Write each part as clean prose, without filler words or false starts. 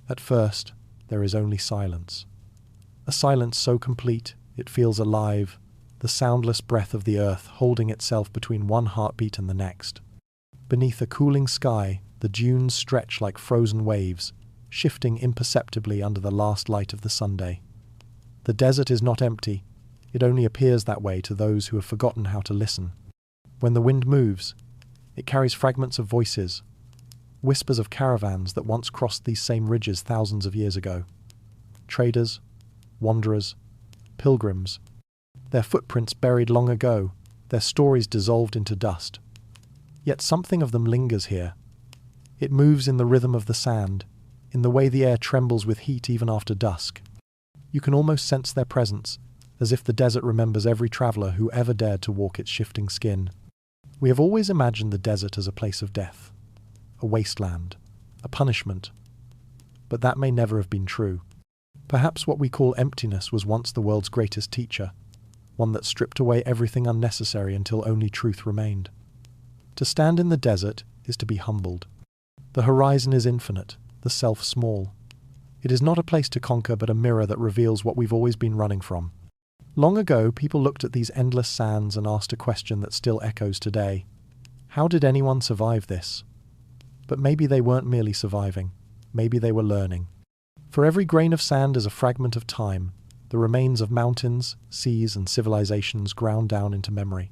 At first, there is only silence. A silence so complete, it feels alive, the soundless breath of the earth holding itself between one heartbeat and the next. Beneath a cooling sky, the dunes stretch like frozen waves, shifting imperceptibly under the last light of the Sunday. The desert is not empty, it only appears that way to those who have forgotten how to listen. When the wind moves, it carries fragments of voices, whispers of caravans that once crossed these same ridges thousands of years ago. Traders, wanderers, pilgrims, their footprints buried long ago, their stories dissolved into dust. Yet something of them lingers here. It moves in the rhythm of the sand, in the way the air trembles with heat even after dusk. You can almost sense their presence, as if the desert remembers every traveler who ever dared to walk its shifting skin. We have always imagined the desert as a place of death, a wasteland, a punishment. But that may never have been true. Perhaps what we call emptiness was once the world's greatest teacher, one that stripped away everything unnecessary until only truth remained. To stand in the desert is to be humbled. The horizon is infinite, the self small. It is not a place to conquer but a mirror that reveals what we've always been running from. Long ago, people looked at these endless sands and asked a question that still echoes today. How did anyone survive this? But maybe they weren't merely surviving. Maybe they were learning. For every grain of sand is a fragment of time, the remains of mountains, seas, and civilizations ground down into memory.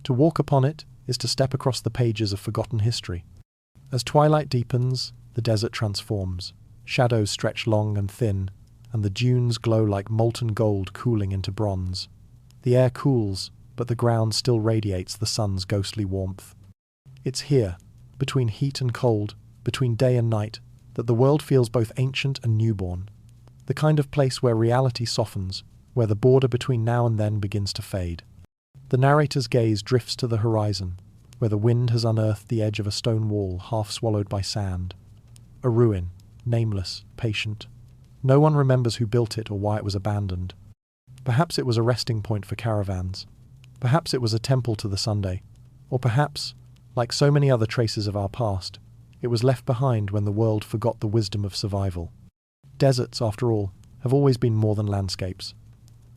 To walk upon it is to step across the pages of forgotten history. As twilight deepens, the desert transforms. Shadows stretch long and thin, and the dunes glow like molten gold cooling into bronze. The air cools, but the ground still radiates the sun's ghostly warmth. It's here, between heat and cold, between day and night, that the world feels both ancient and newborn. The kind of place where reality softens, where the border between now and then begins to fade. The narrator's gaze drifts to the horizon, where the wind has unearthed the edge of a stone wall half swallowed by sand. A ruin, nameless, patient. No one remembers who built it or why it was abandoned. Perhaps it was a resting point for caravans. Perhaps it was a temple to the Sunday. Or perhaps, like so many other traces of our past, it was left behind when the world forgot the wisdom of survival. Deserts, after all, have always been more than landscapes.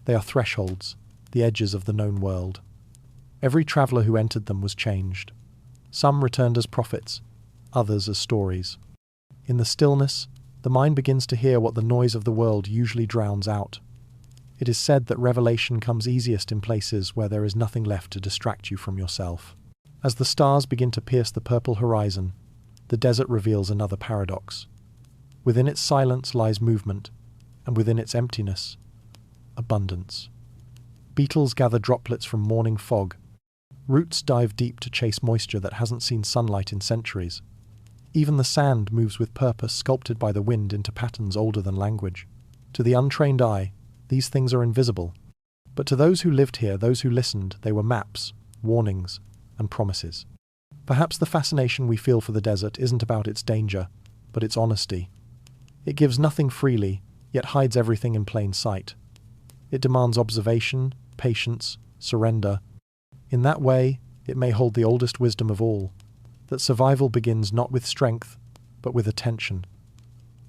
They are thresholds, the edges of the known world. Every traveller who entered them was changed. Some returned as prophets, others as stories. In the stillness, the mind begins to hear what the noise of the world usually drowns out. It is said that revelation comes easiest in places where there is nothing left to distract you from yourself. As the stars begin to pierce the purple horizon, the desert reveals another paradox. Within its silence lies movement, and within its emptiness, abundance. Beetles gather droplets from morning fog. Roots dive deep to chase moisture that hasn't seen sunlight in centuries. Even the sand moves with purpose, sculpted by the wind into patterns older than language. To the untrained eye, these things are invisible. But to those who lived here, those who listened, they were maps, warnings, and promises. Perhaps the fascination we feel for the desert isn't about its danger, but its honesty. It gives nothing freely, yet hides everything in plain sight. It demands observation, patience, surrender. In that way, it may hold the oldest wisdom of all, that survival begins not with strength, but with attention,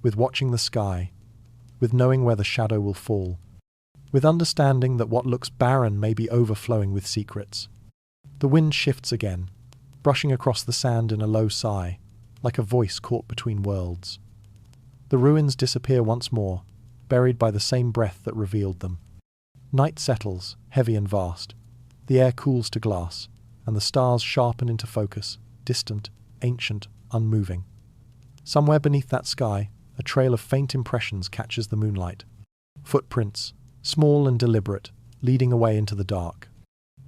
with watching the sky, with knowing where the shadow will fall, with understanding that what looks barren may be overflowing with secrets. The wind shifts again, brushing across the sand in a low sigh, like a voice caught between worlds. The ruins disappear once more, buried by the same breath that revealed them. Night settles, heavy and vast. The air cools to glass, and the stars sharpen into focus, distant, ancient, unmoving. Somewhere beneath that sky, a trail of faint impressions catches the moonlight. Footprints, small and deliberate, leading away into the dark.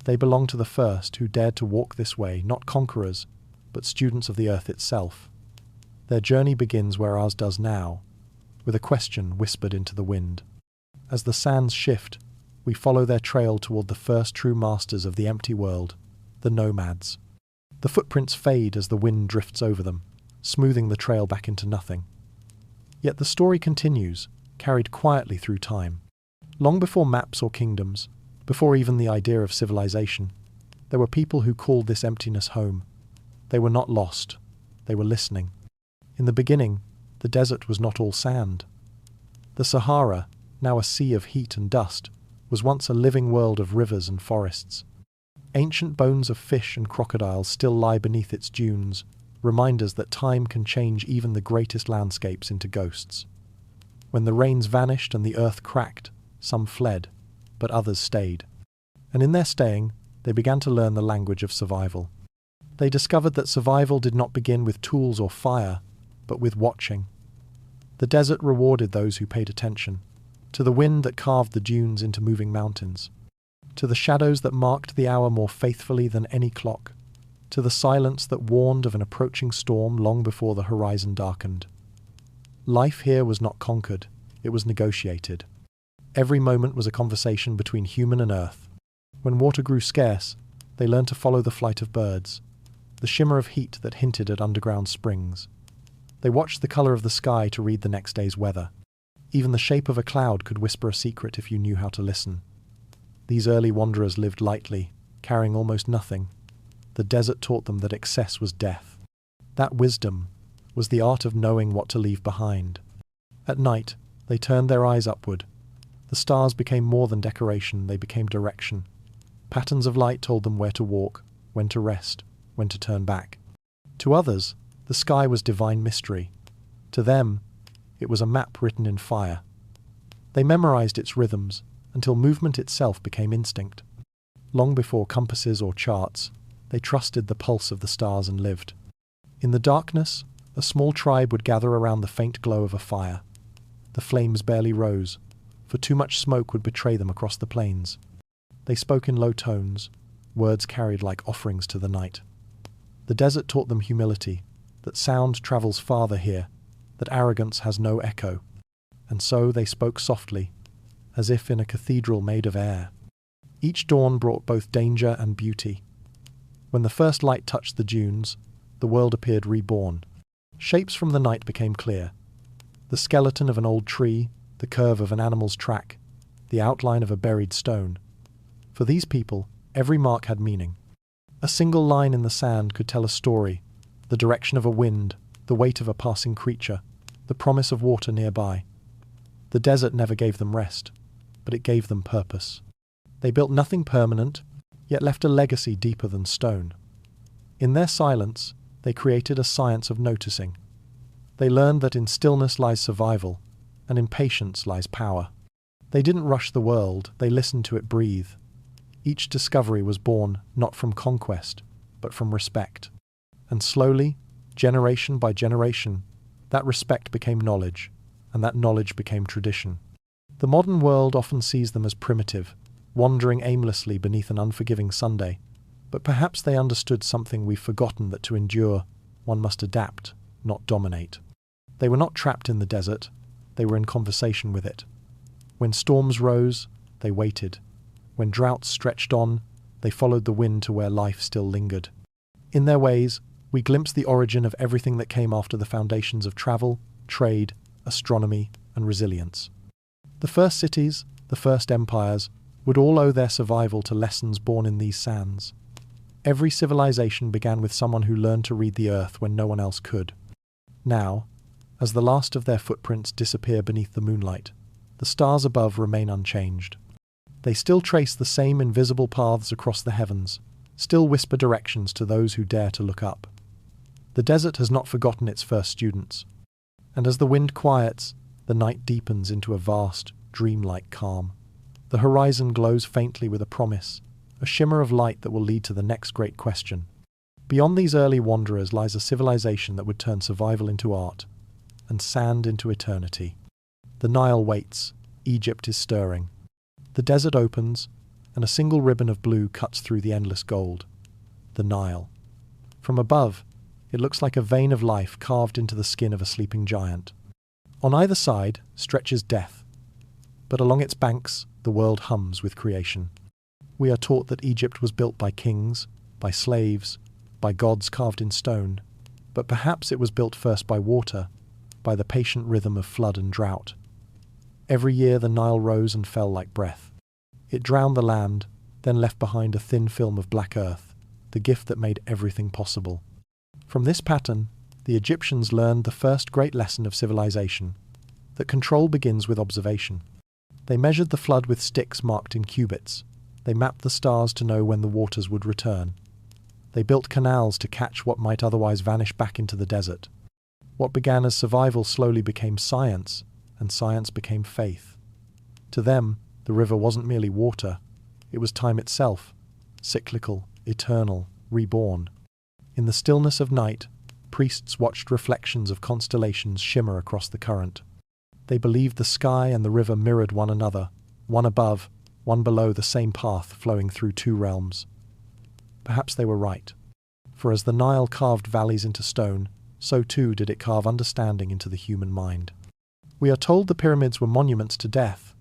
They belong to the first who dared to walk this way, not conquerors, but students of the earth itself. Their journey begins where ours does now, with a question whispered into the wind. As the sands shift, we follow their trail toward the first true masters of the empty world, the nomads. The footprints fade as the wind drifts over them, smoothing the trail back into nothing. Yet the story continues, carried quietly through time. Long before maps or kingdoms, before even the idea of civilization, there were people who called this emptiness home. They were not lost. They were listening. In the beginning, the desert was not all sand. The Sahara, now a sea of heat and dust, was once a living world of rivers and forests. Ancient bones of fish and crocodiles still lie beneath its dunes, reminders that time can change even the greatest landscapes into ghosts. When the rains vanished and the earth cracked, some fled, but others stayed. And in their staying, they began to learn the language of survival. They discovered that survival did not begin with tools or fire, but with watching. The desert rewarded those who paid attention, to the wind that carved the dunes into moving mountains, to the shadows that marked the hour more faithfully than any clock, to the silence that warned of an approaching storm long before the horizon darkened. Life here was not conquered, it was negotiated. Every moment was a conversation between human and earth. When water grew scarce, they learned to follow the flight of birds, the shimmer of heat that hinted at underground springs. They watched the colour of the sky to read the next day's weather. Even the shape of a cloud could whisper a secret if you knew how to listen. These early wanderers lived lightly, carrying almost nothing. The desert taught them that excess was death. That wisdom was the art of knowing what to leave behind. At night, they turned their eyes upward. The stars became more than decoration, they became direction. Patterns of light told them where to walk, when to rest, when to turn back. To others, the sky was divine mystery. To them, it was a map written in fire. They memorized its rhythms until movement itself became instinct. Long before compasses or charts, they trusted the pulse of the stars and lived. In the darkness, a small tribe would gather around the faint glow of a fire. The flames barely rose, for too much smoke would betray them across the plains. They spoke in low tones, words carried like offerings to the night. The desert taught them humility, that sound travels farther here, that arrogance has no echo. And so they spoke softly, as if in a cathedral made of air. Each dawn brought both danger and beauty. When the first light touched the dunes, the world appeared reborn. Shapes from the night became clear. The skeleton of an old tree, the curve of an animal's track, the outline of a buried stone. For these people, every mark had meaning. A single line in the sand could tell a story, the direction of a wind, the weight of a passing creature, the promise of water nearby. The desert never gave them rest, but it gave them purpose. They built nothing permanent, yet left a legacy deeper than stone. In their silence, they created a science of noticing. They learned that in stillness lies survival, and in patience lies power. They didn't rush the world, they listened to it breathe. Each discovery was born not from conquest, but from respect. And slowly, generation by generation, that respect became knowledge, and that knowledge became tradition. The modern world often sees them as primitive, wandering aimlessly beneath an unforgiving Sunday, but perhaps they understood something we've forgotten, that to endure, one must adapt, not dominate. They were not trapped in the desert, they were in conversation with it. When storms rose, they waited. When droughts stretched on, they followed the wind to where life still lingered. In their ways, we glimpse the origin of everything that came after the foundations of travel, trade, astronomy, and resilience. The first cities, the first empires, would all owe their survival to lessons born in these sands. Every civilization began with someone who learned to read the earth when no one else could. Now, as the last of their footprints disappear beneath the moonlight, the stars above remain unchanged. They still trace the same invisible paths across the heavens, still whisper directions to those who dare to look up. The desert has not forgotten its first students, and as the wind quiets, the night deepens into a vast, dreamlike calm. The horizon glows faintly with a promise, a shimmer of light that will lead to the next great question. Beyond these early wanderers lies a civilization that would turn survival into art, and sand into eternity. The Nile waits, Egypt is stirring. The desert opens, and a single ribbon of blue cuts through the endless gold. The Nile. From above, it looks like a vein of life carved into the skin of a sleeping giant. On either side stretches death, but along its banks the world hums with creation. We are taught that Egypt was built by kings, by slaves, by gods carved in stone, but perhaps it was built first by water, by the patient rhythm of flood and drought. Every year the Nile rose and fell like breath. It drowned the land, then left behind a thin film of black earth, the gift that made everything possible. From this pattern, the Egyptians learned the first great lesson of civilization, that control begins with observation. They measured the flood with sticks marked in cubits. They mapped the stars to know when the waters would return. They built canals to catch what might otherwise vanish back into the desert. What began as survival slowly became science, and science became faith. To them, the river wasn't merely water, it was time itself, cyclical, eternal, reborn. In the stillness of night, priests watched reflections of constellations shimmer across the current. They believed the sky and the river mirrored one another, one above, one below the same path flowing through two realms. Perhaps they were right, for as the Nile carved valleys into stone, so too did it carve understanding into the human mind. We are told the pyramids were monuments to death,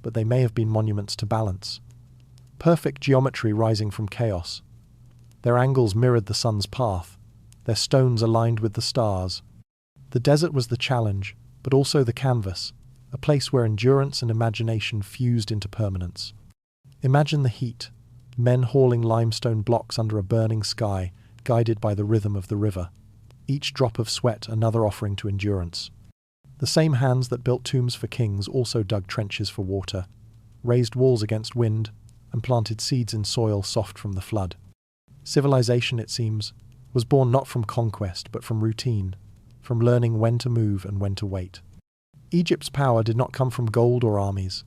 but they may have been monuments to balance. Perfect geometry rising from chaos. Their angles mirrored the sun's path, their stones aligned with the stars. The desert was the challenge, but also the canvas, a place where endurance and imagination fused into permanence. Imagine the heat, men hauling limestone blocks under a burning sky, guided by the rhythm of the river. Each drop of sweat another offering to endurance. The same hands that built tombs for kings also dug trenches for water, raised walls against wind, and planted seeds in soil soft from the flood. Civilization, it seems, was born not from conquest but from routine, from learning when to move and when to wait. Egypt's power did not come from gold or armies.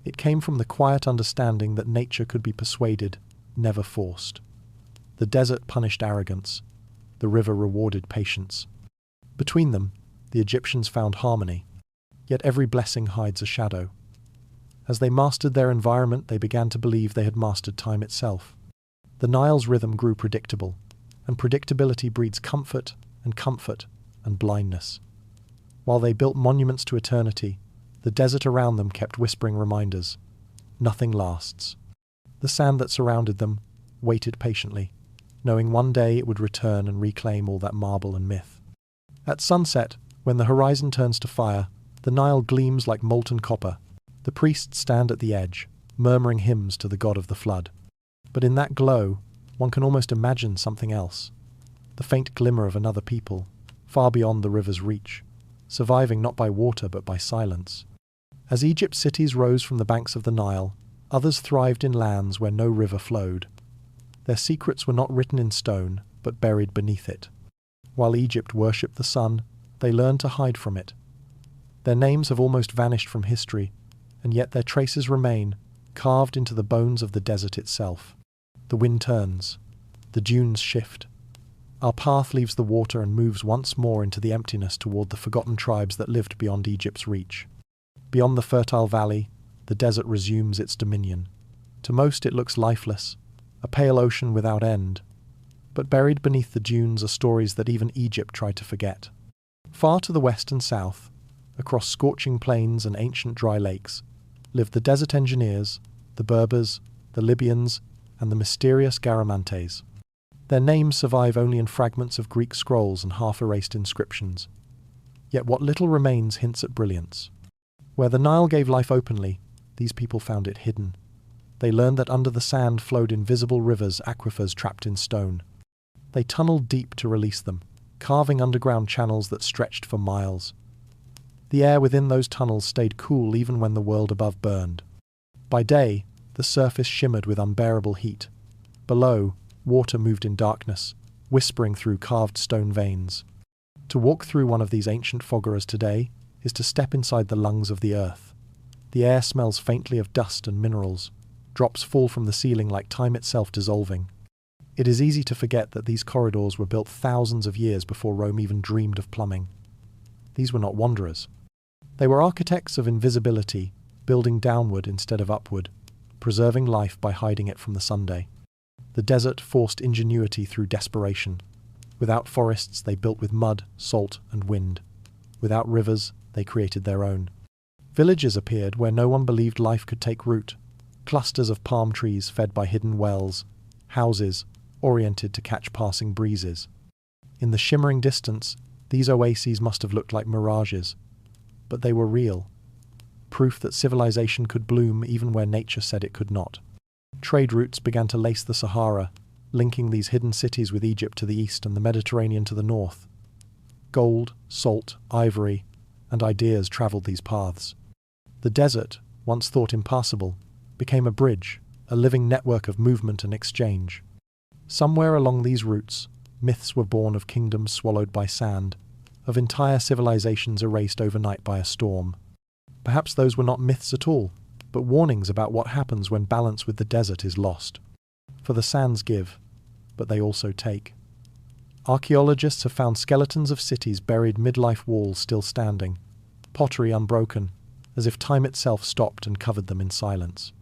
It came from the quiet understanding that nature could be persuaded, never forced. The desert punished arrogance. The river rewarded patience. Between them, the Egyptians found harmony. Yet every blessing hides a shadow. As they mastered their environment, they began to believe they had mastered time itself. The Nile's rhythm grew predictable, and predictability breeds comfort and blindness. While they built monuments to eternity, the desert around them kept whispering reminders. Nothing lasts. The sand that surrounded them waited patiently, knowing one day it would return and reclaim all that marble and myth. At sunset, when the horizon turns to fire, the Nile gleams like molten copper. The priests stand at the edge, murmuring hymns to the god of the flood. But in that glow, one can almost imagine something else. The faint glimmer of another people, far beyond the river's reach, surviving not by water but by silence. As Egypt's cities rose from the banks of the Nile, others thrived in lands where no river flowed. Their secrets were not written in stone, but buried beneath it. While Egypt worshipped the sun, they learned to hide from it. Their names have almost vanished from history, and yet their traces remain, carved into the bones of the desert itself. The wind turns. The dunes shift. Our path leaves the water and moves once more into the emptiness toward the forgotten tribes that lived beyond Egypt's reach. Beyond the fertile valley, the desert resumes its dominion. To most it looks lifeless, a pale ocean without end. But buried beneath the dunes are stories that even Egypt tried to forget. Far to the west and south, across scorching plains and ancient dry lakes, lived the desert engineers, the Berbers, the Libyans, and the mysterious Garamantes. Their names survive only in fragments of Greek scrolls and half-erased inscriptions. Yet what little remains hints at brilliance. Where the Nile gave life openly, these people found it hidden. They learned that under the sand flowed invisible rivers, aquifers trapped in stone. They tunneled deep to release them, carving underground channels that stretched for miles. The air within those tunnels stayed cool even when the world above burned. By day, the surface shimmered with unbearable heat. Below, water moved in darkness, whispering through carved stone veins. To walk through one of these ancient foggerers today is to step inside the lungs of the earth. The air smells faintly of dust and minerals. Drops fall from the ceiling like time itself dissolving. It is easy to forget that these corridors were built thousands of years before Rome even dreamed of plumbing. These were not wanderers. They were architects of invisibility, building downward instead of upward, preserving life by hiding it from the Sunday. The desert forced ingenuity through desperation. Without forests, they built with mud, salt, and wind. Without rivers, they created their own. Villages appeared where no one believed life could take root. Clusters of palm trees fed by hidden wells. Houses, oriented to catch passing breezes. In the shimmering distance, these oases must have looked like mirages. But they were real. Proof that civilization could bloom even where nature said it could not. Trade routes began to lace the Sahara, linking these hidden cities with Egypt to the east and the Mediterranean to the north. Gold, salt, ivory, and ideas traveled these paths. The desert, once thought impassable, became a bridge, a living network of movement and exchange. Somewhere along these routes, myths were born of kingdoms swallowed by sand, of entire civilizations erased overnight by a storm. Perhaps those were not myths at all, but warnings about what happens when balance with the desert is lost. For the sands give, but they also take. Archaeologists have found skeletons of cities buried midlife walls still standing, pottery unbroken, as if time itself stopped and covered them in silence.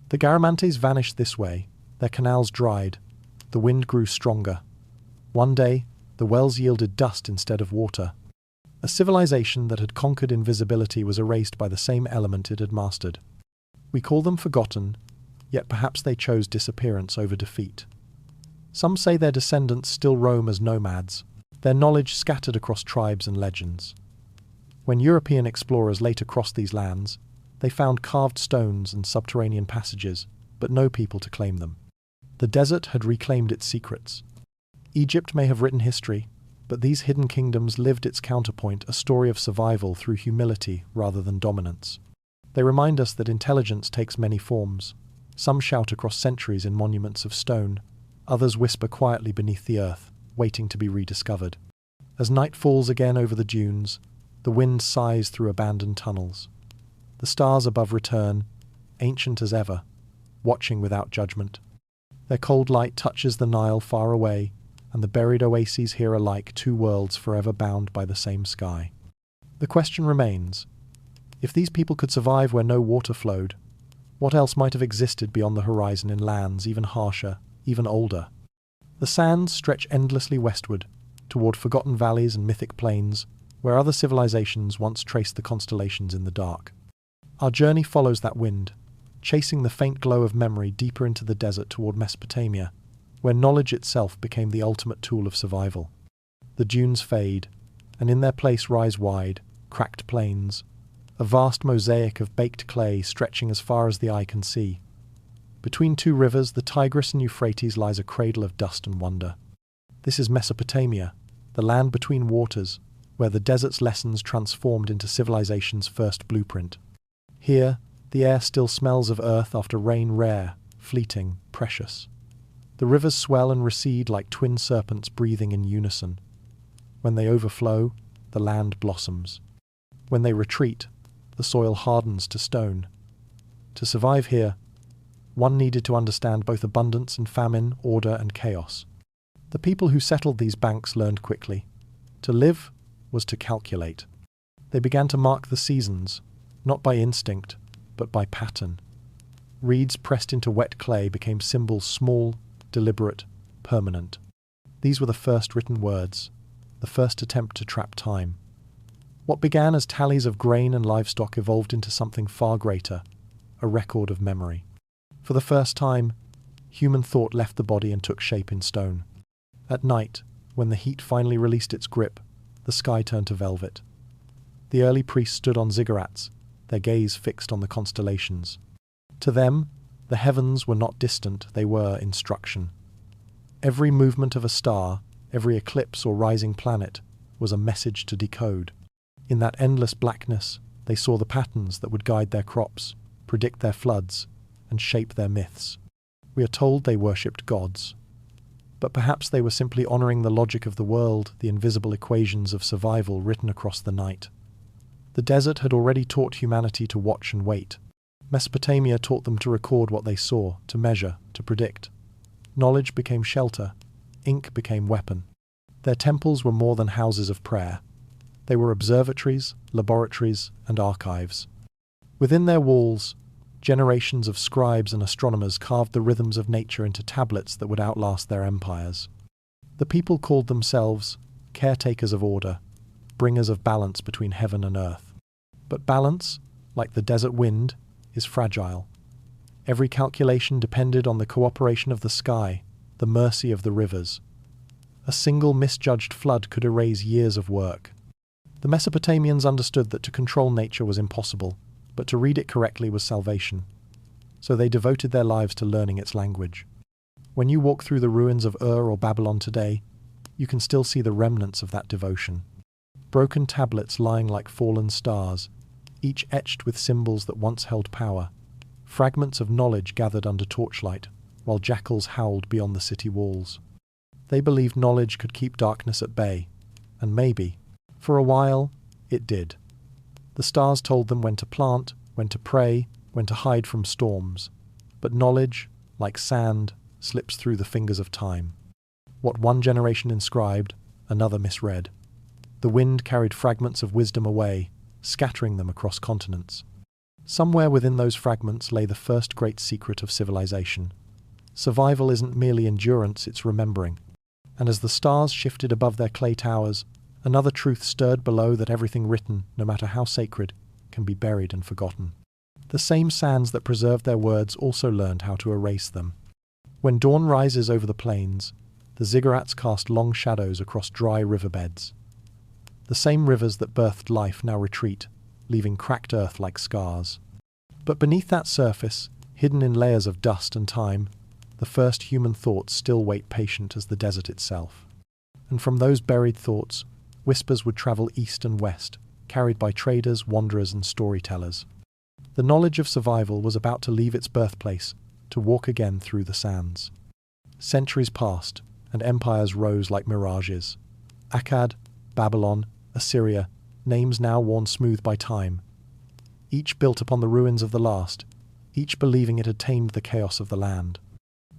The Garamantes vanished this way, their canals dried, the wind grew stronger. One day, the wells yielded dust instead of water. A civilization that had conquered invisibility was erased by the same element it had mastered. We call them forgotten, yet perhaps they chose disappearance over defeat. Some say their descendants still roam as nomads, their knowledge scattered across tribes and legends. When European explorers later crossed these lands, they found carved stones and subterranean passages, but no people to claim them. The desert had reclaimed its secrets. Egypt may have written history, but these hidden kingdoms lived its counterpoint, a story of survival through humility rather than dominance. They remind us that intelligence takes many forms. Some shout across centuries in monuments of stone, others whisper quietly beneath the earth, waiting to be rediscovered. As night falls again over the dunes, the wind sighs through abandoned tunnels. The stars above return, ancient as ever, watching without judgment. Their cold light touches the Nile far away, and the buried oases here are like two worlds forever bound by the same sky. The question remains, if these people could survive where no water flowed, what else might have existed beyond the horizon in lands even harsher, even older? The sands stretch endlessly westward, toward forgotten valleys and mythic plains, where other civilizations once traced the constellations in the dark. Our journey follows that wind, chasing the faint glow of memory deeper into the desert toward Mesopotamia, where knowledge itself became the ultimate tool of survival. The dunes fade, and in their place rise wide, cracked plains, a vast mosaic of baked clay stretching as far as the eye can see. Between two rivers, the Tigris and Euphrates, lies a cradle of dust and wonder. This is Mesopotamia, the land between waters, where the desert's lessons transformed into civilization's first blueprint. Here, the air still smells of earth after rain, rare, fleeting, precious. The rivers swell and recede like twin serpents breathing in unison. When they overflow, the land blossoms. When they retreat, the soil hardens to stone. To survive here, one needed to understand both abundance and famine, order and chaos. The people who settled these banks learned quickly. To live was to calculate. They began to mark the seasons, not by instinct, but by pattern. Reeds pressed into wet clay became symbols small, deliberate, permanent. These were the first written words, the first attempt to trap time. What began as tallies of grain and livestock evolved into something far greater, a record of memory. For the first time, human thought left the body and took shape in stone. At night, when the heat finally released its grip, the sky turned to velvet. The early priests stood on ziggurats, their gaze fixed on the constellations. To them, the heavens were not distant, they were instruction. Every movement of a star, every eclipse or rising planet, was a message to decode. In that endless blackness, they saw the patterns that would guide their crops, predict their floods, and shape their myths. We are told they worshipped gods. But perhaps they were simply honoring the logic of the world, the invisible equations of survival written across the night. The desert had already taught humanity to watch and wait. Mesopotamia taught them to record what they saw, to measure, to predict. Knowledge became shelter. Ink became weapon. Their temples were more than houses of prayer. They were observatories, laboratories, and archives. Within their walls, generations of scribes and astronomers carved the rhythms of nature into tablets that would outlast their empires. The people called themselves caretakers of order, bringers of balance between heaven and earth. But balance, like the desert wind, is fragile. Every calculation depended on the cooperation of the sky, the mercy of the rivers. A single misjudged flood could erase years of work. The Mesopotamians understood that to control nature was impossible, but to read it correctly was salvation. So they devoted their lives to learning its language. When you walk through the ruins of Ur or Babylon today, you can still see the remnants of that devotion. broken tablets lying like fallen stars, each etched with symbols that once held power, fragments of knowledge gathered under torchlight, while jackals howled beyond the city walls. They believed knowledge could keep darkness at bay, and maybe, for a while, it did. The stars told them when to plant, when to pray, when to hide from storms. But knowledge, like sand, slips through the fingers of time. What one generation inscribed, another misread. The wind carried fragments of wisdom away, scattering them across continents. Somewhere within those fragments lay the first great secret of civilization. Survival isn't merely endurance, it's remembering. And as the stars shifted above their clay towers, another truth stirred below, that everything written, no matter how sacred, can be buried and forgotten. The same sands that preserved their words also learned how to erase them. When dawn rises over the plains, the ziggurats cast long shadows across dry riverbeds. The same rivers that birthed life now retreat, leaving cracked earth like scars. But beneath that surface, hidden in layers of dust and time, the first human thoughts still wait patient as the desert itself. And from those buried thoughts, whispers would travel east and west, carried by traders, wanderers, and storytellers. The knowledge of survival was about to leave its birthplace, to walk again through the sands. Centuries passed, and empires rose like mirages. Akkad, Babylon, Assyria, names now worn smooth by time. Each built upon the ruins of the last, each believing it had tamed the chaos of the land.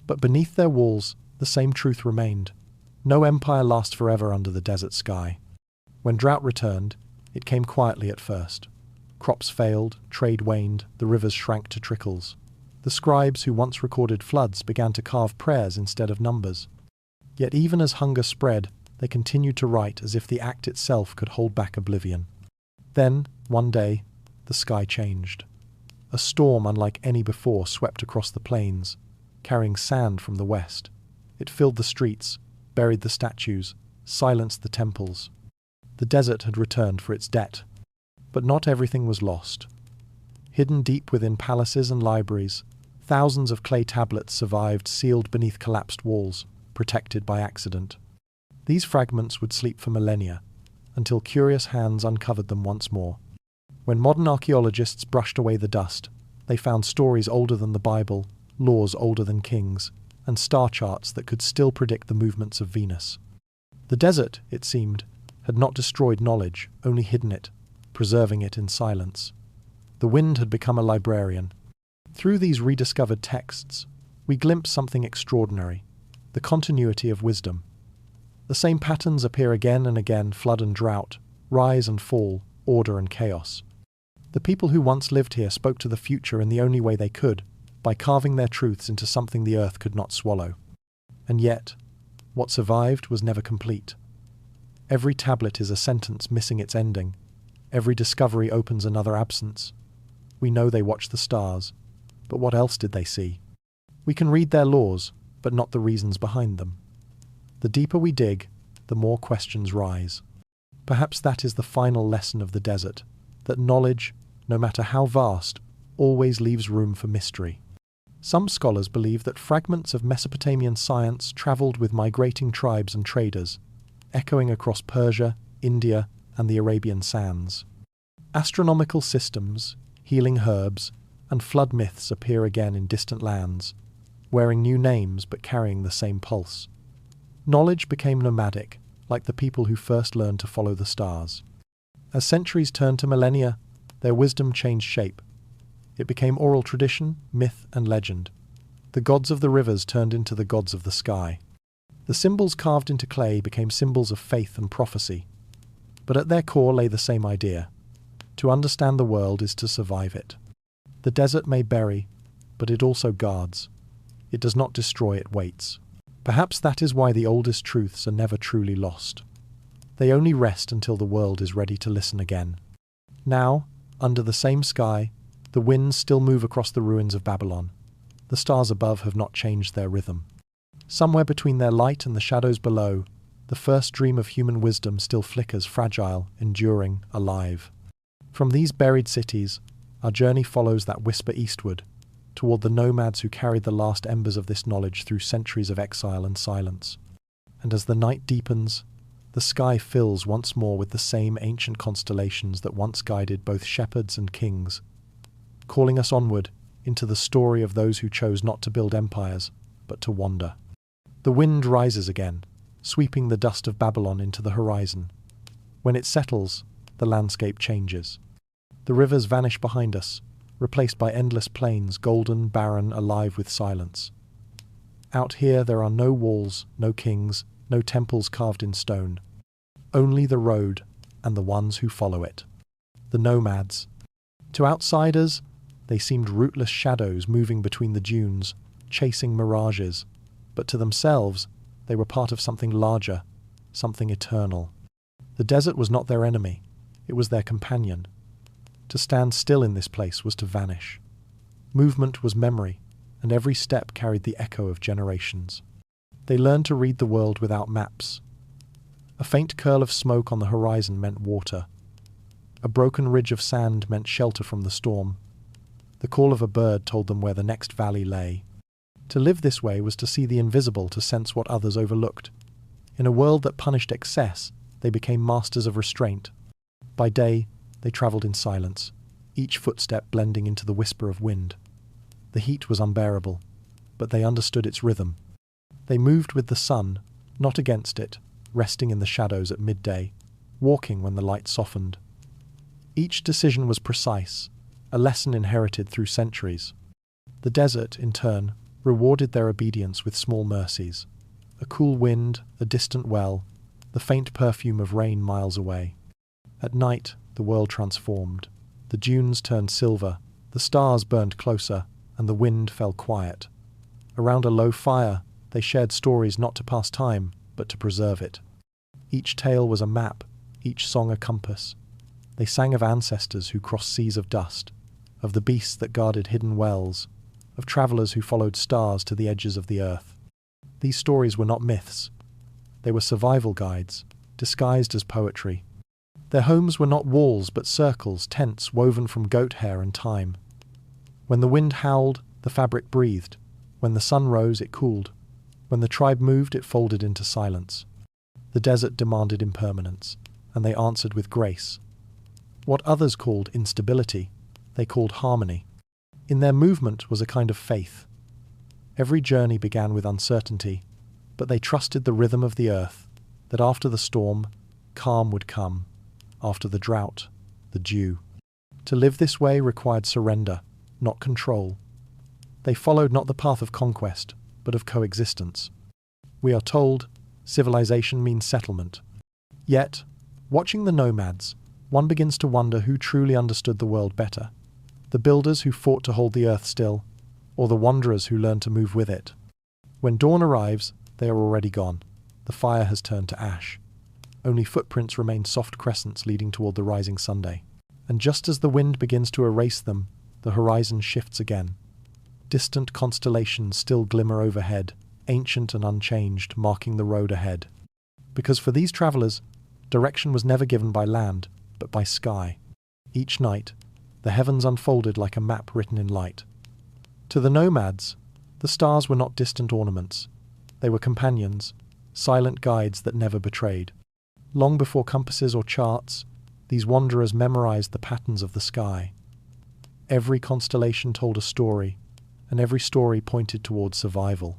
But beneath their walls, the same truth remained. No empire lasts forever under the desert sky. When drought returned, it came quietly at first. Crops failed, trade waned, the rivers shrank to trickles. The scribes who once recorded floods began to carve prayers instead of numbers. Yet even as hunger spread, they continued to write as if the act itself could hold back oblivion. Then, one day, the sky changed. A storm unlike any before swept across the plains, carrying sand from the west. It filled the streets, buried the statues, silenced the temples. The desert had returned for its debt. But not everything was lost. Hidden deep within palaces and libraries, thousands of clay tablets survived, sealed beneath collapsed walls, protected by accident. These fragments would sleep for millennia, until curious hands uncovered them once more. When modern archaeologists brushed away the dust, they found stories older than the Bible, laws older than kings, and star charts that could still predict the movements of Venus. The desert, it seemed, had not destroyed knowledge, only hidden it, preserving it in silence. The wind had become a librarian. Through these rediscovered texts, we glimpse something extraordinary, the continuity of wisdom. The same patterns appear again and again, flood and drought, rise and fall, order and chaos. The people who once lived here spoke to the future in the only way they could, by carving their truths into something the earth could not swallow. And yet, what survived was never complete. Every tablet is a sentence missing its ending. Every discovery opens another absence. We know they watched the stars, but what else did they see? We can read their laws, but not the reasons behind them. The deeper we dig, the more questions rise. Perhaps that is the final lesson of the desert, that knowledge, no matter how vast, always leaves room for mystery. Some scholars believe that fragments of Mesopotamian science travelled with migrating tribes and traders, echoing across Persia, India, and the Arabian sands. Astronomical systems, healing herbs, and flood myths appear again in distant lands, wearing new names but carrying the same pulse. Knowledge became nomadic, like the people who first learned to follow the stars. As centuries turned to millennia, their wisdom changed shape. It became oral tradition, myth, and legend. The gods of the rivers turned into the gods of the sky. The symbols carved into clay became symbols of faith and prophecy. But at their core lay the same idea. To understand the world is to survive it. The desert may bury, but it also guards. It does not destroy, it waits. Perhaps that is why the oldest truths are never truly lost. They only rest until the world is ready to listen again. Now, under the same sky, the winds still move across the ruins of Babylon. The stars above have not changed their rhythm. Somewhere between their light and the shadows below, the first dream of human wisdom still flickers, fragile, enduring, alive. From these buried cities, our journey follows that whisper eastward, toward the nomads who carried the last embers of this knowledge through centuries of exile and silence. And as the night deepens, The sky fills once more with the same ancient constellations that once guided both shepherds and kings, calling us onward into the story of those who chose not to build empires, but to wander. The wind rises again, sweeping the dust of Babylon into the horizon. When it settles, the landscape changes. The rivers vanish behind us, replaced by endless plains, golden, barren, alive with silence. Out here there are no walls, no kings, no temples carved in stone. Only the road and the ones who follow it. The nomads. To outsiders, they seemed rootless shadows moving between the dunes, chasing mirages. But to themselves, they were part of something larger, something eternal. The desert was not their enemy, it was their companion. To stand still in this place was to vanish. Movement was memory, and every step carried the echo of generations. They learned to read the world without maps. A faint curl of smoke on the horizon meant water. A broken ridge of sand meant shelter from the storm. The call of a bird told them where the next valley lay. To live this way was to see the invisible, to sense what others overlooked. In a world that punished excess, they became masters of restraint. By day, they travelled in silence, each footstep blending into the whisper of wind. The heat was unbearable, but they understood its rhythm. They moved with the sun, not against it, resting in the shadows at midday, walking when the light softened. Each decision was precise, a lesson inherited through centuries. The desert, in turn, rewarded their obedience with small mercies. A cool wind, a distant well, the faint perfume of rain miles away. At night, the world transformed. The dunes turned silver, the stars burned closer, and the wind fell quiet. Around a low fire, they shared stories not to pass time, but to preserve it. Each tale was a map, each song a compass. They sang of ancestors who crossed seas of dust, of the beasts that guarded hidden wells, of travellers who followed stars to the edges of the earth. These stories were not myths. They were survival guides, disguised as poetry. Their homes were not walls but circles, tents woven from goat hair and thyme. When the wind howled, the fabric breathed. When the sun rose, it cooled. When the tribe moved, it folded into silence. The desert demanded impermanence, and they answered with grace. What others called instability, they called harmony. In their movement was a kind of faith. Every journey began with uncertainty, but they trusted the rhythm of the earth, that after the storm, calm would come, after the drought, the dew. To live this way required surrender, not control. They followed not the path of conquest, but of coexistence. We are told, civilization means settlement. Yet, watching the nomads, one begins to wonder who truly understood the world better. The builders who fought to hold the earth still, or the wanderers who learned to move with it. When dawn arrives, they are already gone. The fire has turned to ash. Only footprints remain, soft crescents leading toward the rising Sunday. And just as the wind begins to erase them, the horizon shifts again. Distant constellations still glimmer overhead, ancient and unchanged, marking the road ahead. Because for these travellers, direction was never given by land, but by sky. Each night, the heavens unfolded like a map written in light. To the nomads, the stars were not distant ornaments. They were companions, silent guides that never betrayed. Long before compasses or charts, these wanderers memorized the patterns of the sky. Every constellation told a story, and every story pointed towards survival.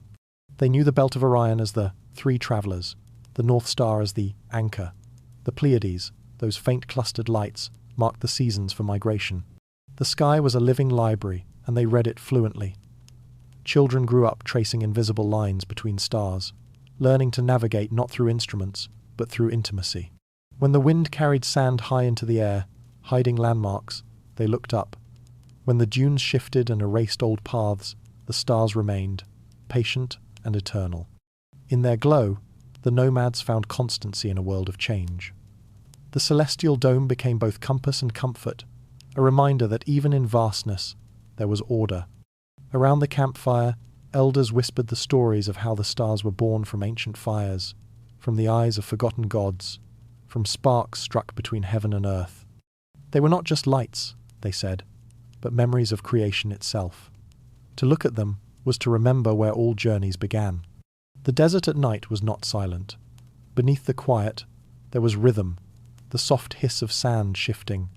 They knew the belt of Orion as the three travellers, the North Star as the anchor. The Pleiades, those faint clustered lights, marked the seasons for migration. The sky was a living library, and they read it fluently. Children grew up tracing invisible lines between stars, learning to navigate not through instruments, but through intimacy. When the wind carried sand high into the air, hiding landmarks, they looked up. When the dunes shifted and erased old paths, the stars remained, patient and eternal. In their glow, the nomads found constancy in a world of change. The celestial dome became both compass and comfort, a reminder that even in vastness, there was order. Around the campfire, elders whispered the stories of how the stars were born from ancient fires, from the eyes of forgotten gods, from sparks struck between heaven and earth. They were not just lights, they said, but memories of creation itself. To look at them was to remember where all journeys began. The desert at night was not silent. Beneath the quiet, There was rhythm, the soft hiss of sand shifting,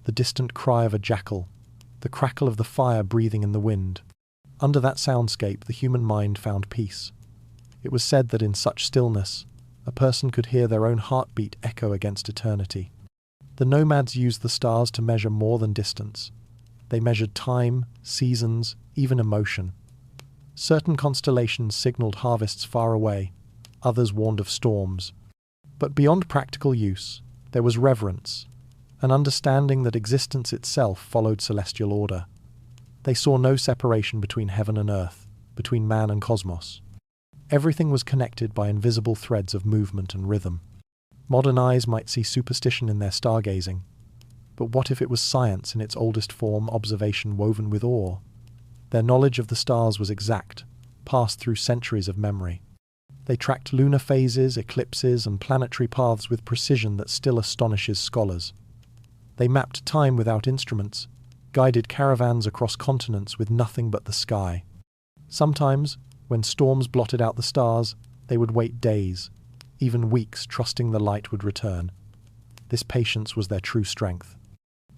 the distant cry of a jackal, the crackle of the fire breathing in the wind. Under that soundscape, the human mind found peace. It was said that in such stillness, a person could hear their own heartbeat echo against eternity. The nomads used the stars to measure more than distance. They measured time, seasons, even emotion. Certain constellations signaled harvests far away, others warned of storms. But beyond practical use, there was reverence, an understanding that existence itself followed celestial order. They saw no separation between heaven and earth, between man and cosmos. Everything was connected by invisible threads of movement and rhythm. Modern eyes might see superstition in their stargazing, but what if it was science in its oldest form, observation woven with awe? Their knowledge of the stars was exact, passed through centuries of memory. They tracked lunar phases, eclipses, and planetary paths with precision that still astonishes scholars. They mapped time without instruments, guided caravans across continents with nothing but the sky. Sometimes, when storms blotted out the stars, they would wait days, even weeks, trusting the light would return. This patience was their true strength.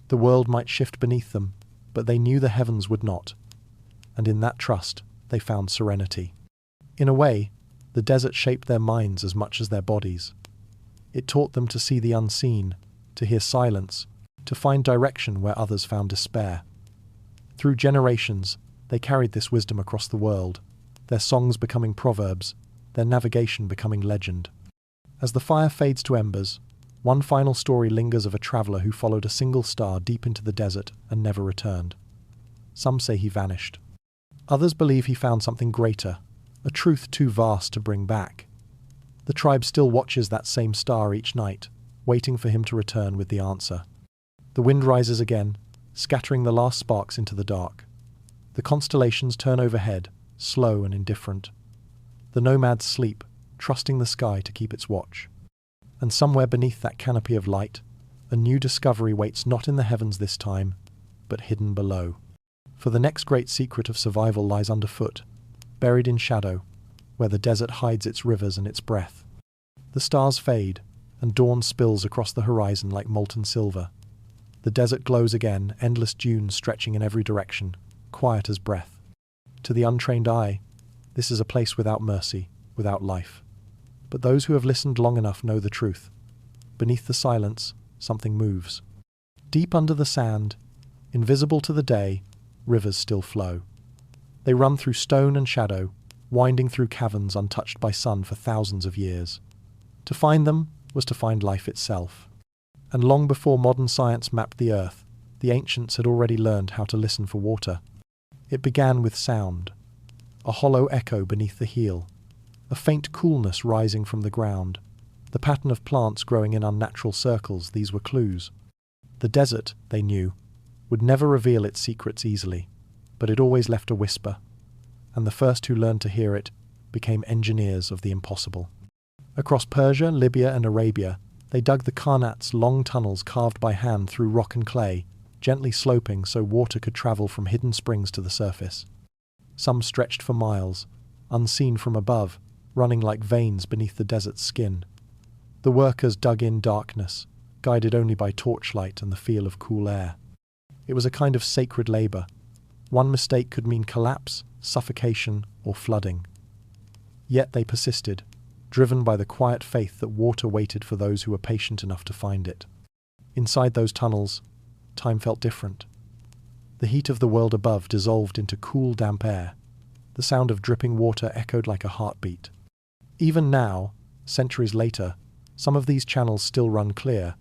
The world might shift beneath them, but they knew the heavens would not. And in that trust, they found serenity. In a way, the desert shaped their minds as much as their bodies. It taught them to see the unseen, to hear silence, to find direction where others found despair. Through generations, they carried this wisdom across the world, their songs becoming proverbs, their navigation becoming legend. As the fire fades to embers, one final story lingers of a traveller who followed a single star deep into the desert and never returned. Some say he vanished. Others believe he found something greater, a truth too vast to bring back. The tribe still watches that same star each night, waiting for him to return with the answer. The wind rises again, scattering the last sparks into the dark. The constellations turn overhead, slow and indifferent. The nomads sleep, trusting the sky to keep its watch. And somewhere beneath that canopy of light, a new discovery waits not in the heavens this time, but hidden below. For the next great secret of survival lies underfoot, buried in shadow, where the desert hides its rivers and its breath. The stars fade, and dawn spills across the horizon like molten silver. The desert glows again, endless dunes stretching in every direction, quiet as breath. To the untrained eye, this is a place without mercy, without life. But those who have listened long enough know the truth. Beneath the silence, something moves. Deep under the sand, invisible to the day, rivers still flow. They run through stone and shadow, winding through caverns untouched by sun for thousands of years. To find them was to find life itself. And long before modern science mapped the earth, the ancients had already learned how to listen for water. It began with sound, a hollow echo beneath the heel, a faint coolness rising from the ground, the pattern of plants growing in unnatural circles. These were clues. The desert, they knew, would never reveal its secrets easily, but it always left a whisper, and the first who learned to hear it became engineers of the impossible. Across Persia, Libya, and Arabia, they dug the Karnats, long tunnels carved by hand through rock and clay, gently sloping so water could travel from hidden springs to the surface. Some stretched for miles, unseen from above, running like veins beneath the desert's skin. The workers dug in darkness, guided only by torchlight and the feel of cool air. It was a kind of sacred labor. One mistake could mean collapse, suffocation, or flooding. Yet they persisted, driven by the quiet faith that water waited for those who were patient enough to find it. Inside those tunnels, time felt different. The heat of the world above dissolved into cool, damp air. The sound of dripping water echoed like a heartbeat. Even now, centuries later, some of these channels still run clear.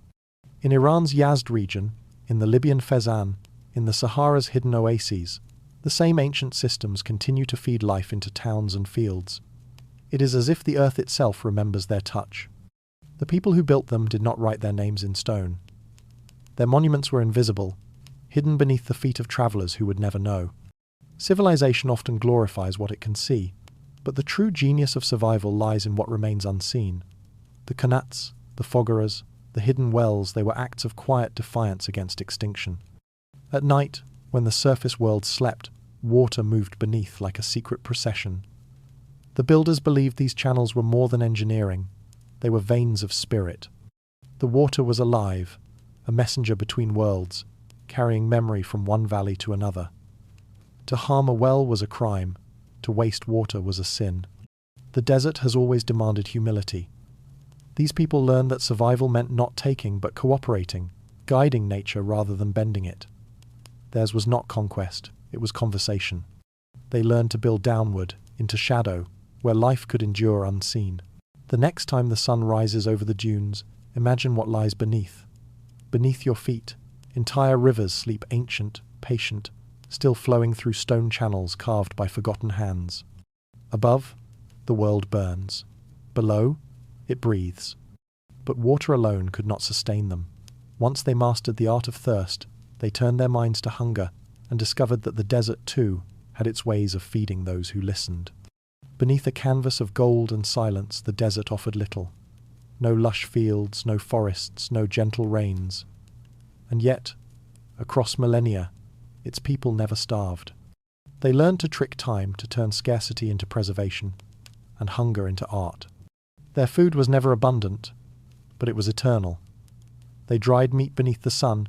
In Iran's Yazd region, in the Libyan Fezzan, in the Sahara's hidden oases, the same ancient systems continue to feed life into towns and fields. It is as if the earth itself remembers their touch. The people who built them did not write their names in stone. Their monuments were invisible, hidden beneath the feet of travelers who would never know. Civilization often glorifies what it can see, but the true genius of survival lies in what remains unseen. The Kanats, the Fogaras, the hidden wells, they were acts of quiet defiance against extinction. At night, when the surface world slept, water moved beneath like a secret procession. The builders believed these channels were more than engineering. They were veins of spirit. The water was alive, a messenger between worlds, carrying memory from one valley to another. To harm a well was a crime, to waste water was a sin. The desert has always demanded humility. These people learned that survival meant not taking but cooperating, guiding nature rather than bending it. Theirs was not conquest, it was conversation. They learned to build downward, into shadow, where life could endure unseen. The next time the sun rises over the dunes, imagine what lies beneath. Beneath your feet, entire rivers sleep ancient, patient, still flowing through stone channels carved by forgotten hands. Above, the world burns. Below, it breathes. But water alone could not sustain them. Once they mastered the art of thirst, they turned their minds to hunger and discovered that the desert, too, had its ways of feeding those who listened. Beneath a canvas of gold and silence, the desert offered little. No lush fields, no forests, no gentle rains. And yet, across millennia, its people never starved. They learned to trick time to turn scarcity into preservation, and hunger into art. Their food was never abundant, but it was eternal. They dried meat beneath the sun,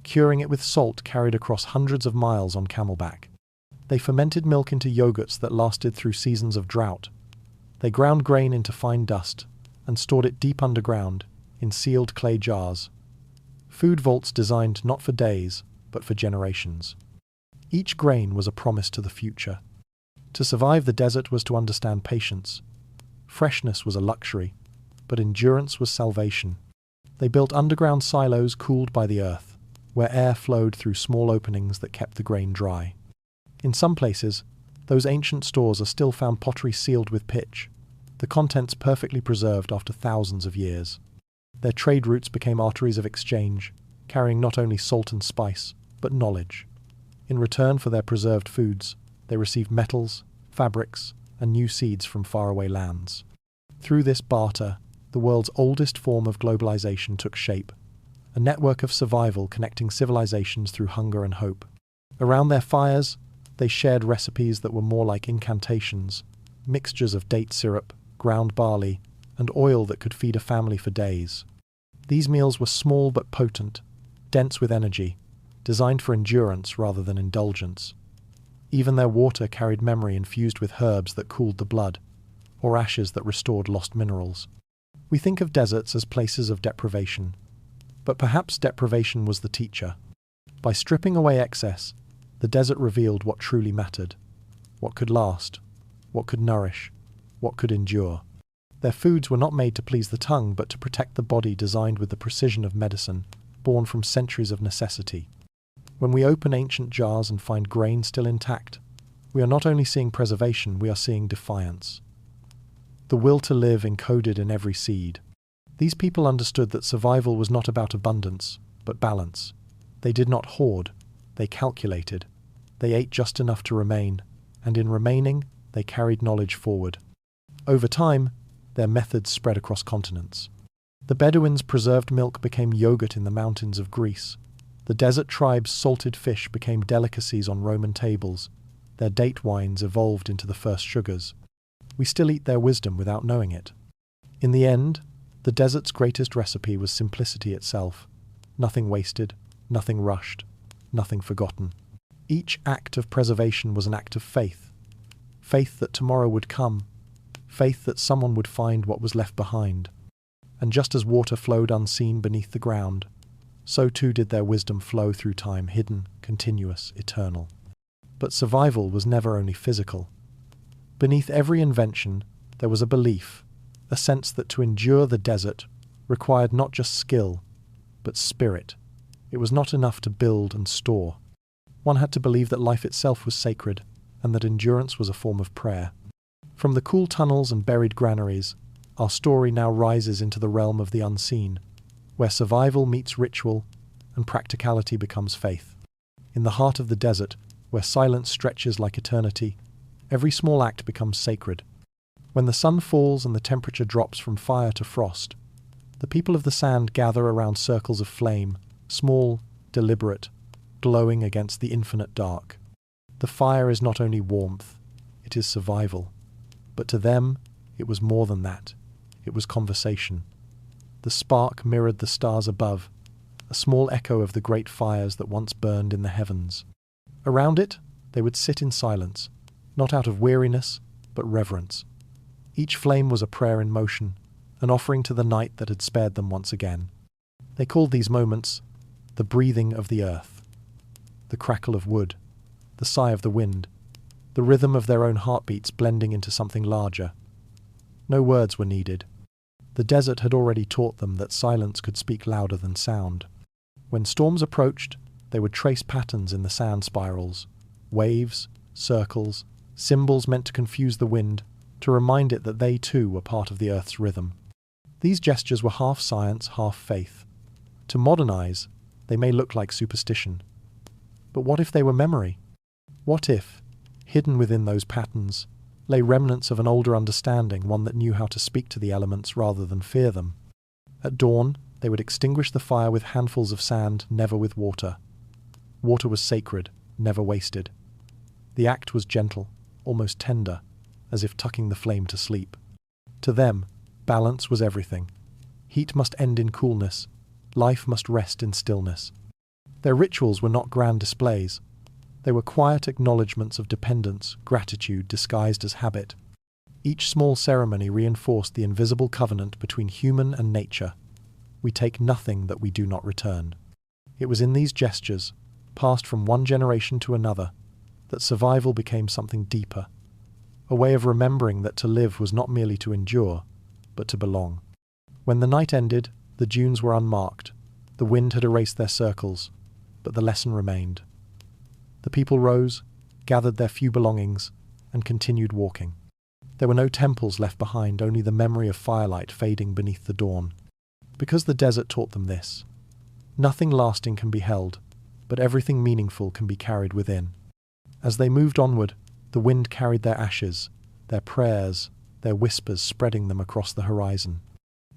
curing it with salt carried across hundreds of miles on camelback. They fermented milk into yogurts that lasted through seasons of drought. They ground grain into fine dust and stored it deep underground in sealed clay jars. Food vaults designed not for days, but for generations. Each grain was a promise to the future. To survive the desert was to understand patience. Freshness was a luxury, but endurance was salvation. They built underground silos cooled by the earth, where air flowed through small openings that kept the grain dry. In some places, those ancient stores are still found pottery sealed with pitch, the contents perfectly preserved after thousands of years. Their trade routes became arteries of exchange, carrying not only salt and spice, but knowledge. In return for their preserved foods, they received metals, fabrics, and new seeds from faraway lands. Through this barter, the world's oldest form of globalization took shape, a network of survival connecting civilizations through hunger and hope. Around their fires, they shared recipes that were more like incantations, mixtures of date syrup, ground barley, and oil that could feed a family for days. These meals were small but potent, dense with energy, designed for endurance rather than indulgence. Even their water carried memory infused with herbs that cooled the blood, or ashes that restored lost minerals. We think of deserts as places of deprivation, but perhaps deprivation was the teacher. By stripping away excess, the desert revealed what truly mattered, what could last, what could nourish, what could endure. Their foods were not made to please the tongue, but to protect the body, designed with the precision of medicine, born from centuries of necessity. When we open ancient jars and find grain still intact, we are not only seeing preservation, we are seeing defiance. The will to live encoded in every seed. These people understood that survival was not about abundance, but balance. They did not hoard, they calculated. They ate just enough to remain, and in remaining, they carried knowledge forward. Over time, their methods spread across continents. The Bedouins' preserved milk became yogurt in the mountains of Greece. The desert tribes' salted fish became delicacies on Roman tables. Their date wines evolved into the first sugars. We still eat their wisdom without knowing it. In the end, the desert's greatest recipe was simplicity itself. Nothing wasted, nothing rushed, nothing forgotten. Each act of preservation was an act of faith. Faith that tomorrow would come. Faith that someone would find what was left behind. And just as water flowed unseen beneath the ground, so too did their wisdom flow through time, hidden, continuous, eternal. But survival was never only physical. Beneath every invention, there was a belief, a sense that to endure the desert required not just skill, but spirit. It was not enough to build and store. One had to believe that life itself was sacred, and that endurance was a form of prayer. From the cool tunnels and buried granaries, our story now rises into the realm of the unseen, where survival meets ritual and practicality becomes faith. In the heart of the desert, where silence stretches like eternity, every small act becomes sacred. When the sun falls and the temperature drops from fire to frost, the people of the sand gather around circles of flame, small, deliberate, glowing against the infinite dark. The fire is not only warmth, it is survival. But to them, it was more than that. It was conversation. The spark mirrored the stars above, a small echo of the great fires that once burned in the heavens. Around it, they would sit in silence, not out of weariness, but reverence. Each flame was a prayer in motion, an offering to the night that had spared them once again. They called these moments the breathing of the earth, the crackle of wood, the sigh of the wind, the rhythm of their own heartbeats blending into something larger. No words were needed. The desert had already taught them that silence could speak louder than sound. When storms approached, they would trace patterns in the sand spirals, waves, circles, symbols meant to confuse the wind, to remind it that they too were part of the earth's rhythm. These gestures were half science, half faith. To modernize, they may look like superstition. But what if they were memory? What if, hidden within those patterns, lay remnants of an older understanding, one that knew how to speak to the elements rather than fear them? At dawn, they would extinguish the fire with handfuls of sand, never with water. Water was sacred, never wasted. The act was gentle, almost tender, as if tucking the flame to sleep. To them, balance was everything. Heat must end in coolness. Life must rest in stillness. Their rituals were not grand displays. They were quiet acknowledgments of dependence, gratitude disguised as habit. Each small ceremony reinforced the invisible covenant between human and nature. We take nothing that we do not return. It was in these gestures, passed from one generation to another, that survival became something deeper, a way of remembering that to live was not merely to endure, but to belong. When the night ended, the dunes were unmarked. The wind had erased their circles, but the lesson remained. The people rose, gathered their few belongings, and continued walking. There were no temples left behind, only the memory of firelight fading beneath the dawn. Because the desert taught them this. Nothing lasting can be held, but everything meaningful can be carried within. As they moved onward, the wind carried their ashes, their prayers, their whispers spreading them across the horizon.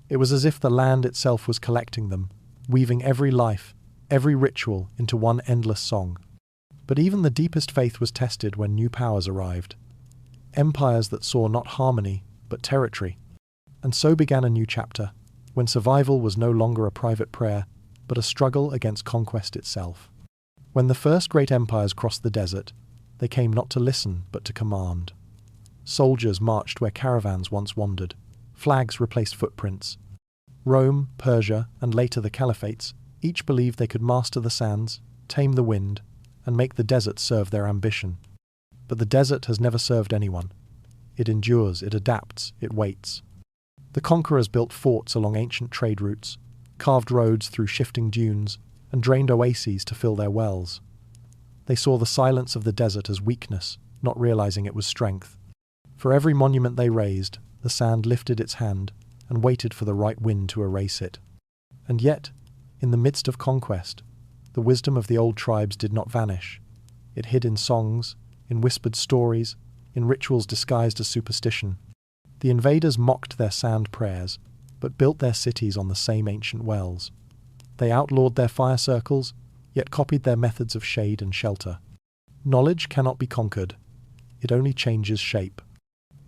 It was as if the land itself was collecting them, weaving every life, every ritual into one endless song. But even the deepest faith was tested when new powers arrived. Empires that saw not harmony, but territory. And so began a new chapter, when survival was no longer a private prayer, but a struggle against conquest itself. When the first great empires crossed the desert, they came not to listen, but to command. Soldiers marched where caravans once wandered. Flags replaced footprints. Rome, Persia, and later the caliphates, each believed they could master the sands, tame the wind, and make the desert serve their ambition. But the desert has never served anyone. It endures, it adapts, it waits. The conquerors built forts along ancient trade routes, carved roads through shifting dunes, and drained oases to fill their wells. They saw the silence of the desert as weakness, not realizing it was strength. For every monument they raised, the sand lifted its hand and waited for the right wind to erase it. And yet, in the midst of conquest, the wisdom of the old tribes did not vanish. It hid in songs, in whispered stories, in rituals disguised as superstition. The invaders mocked their sand prayers, but built their cities on the same ancient wells. They outlawed their fire circles, yet copied their methods of shade and shelter. Knowledge cannot be conquered. It only changes shape.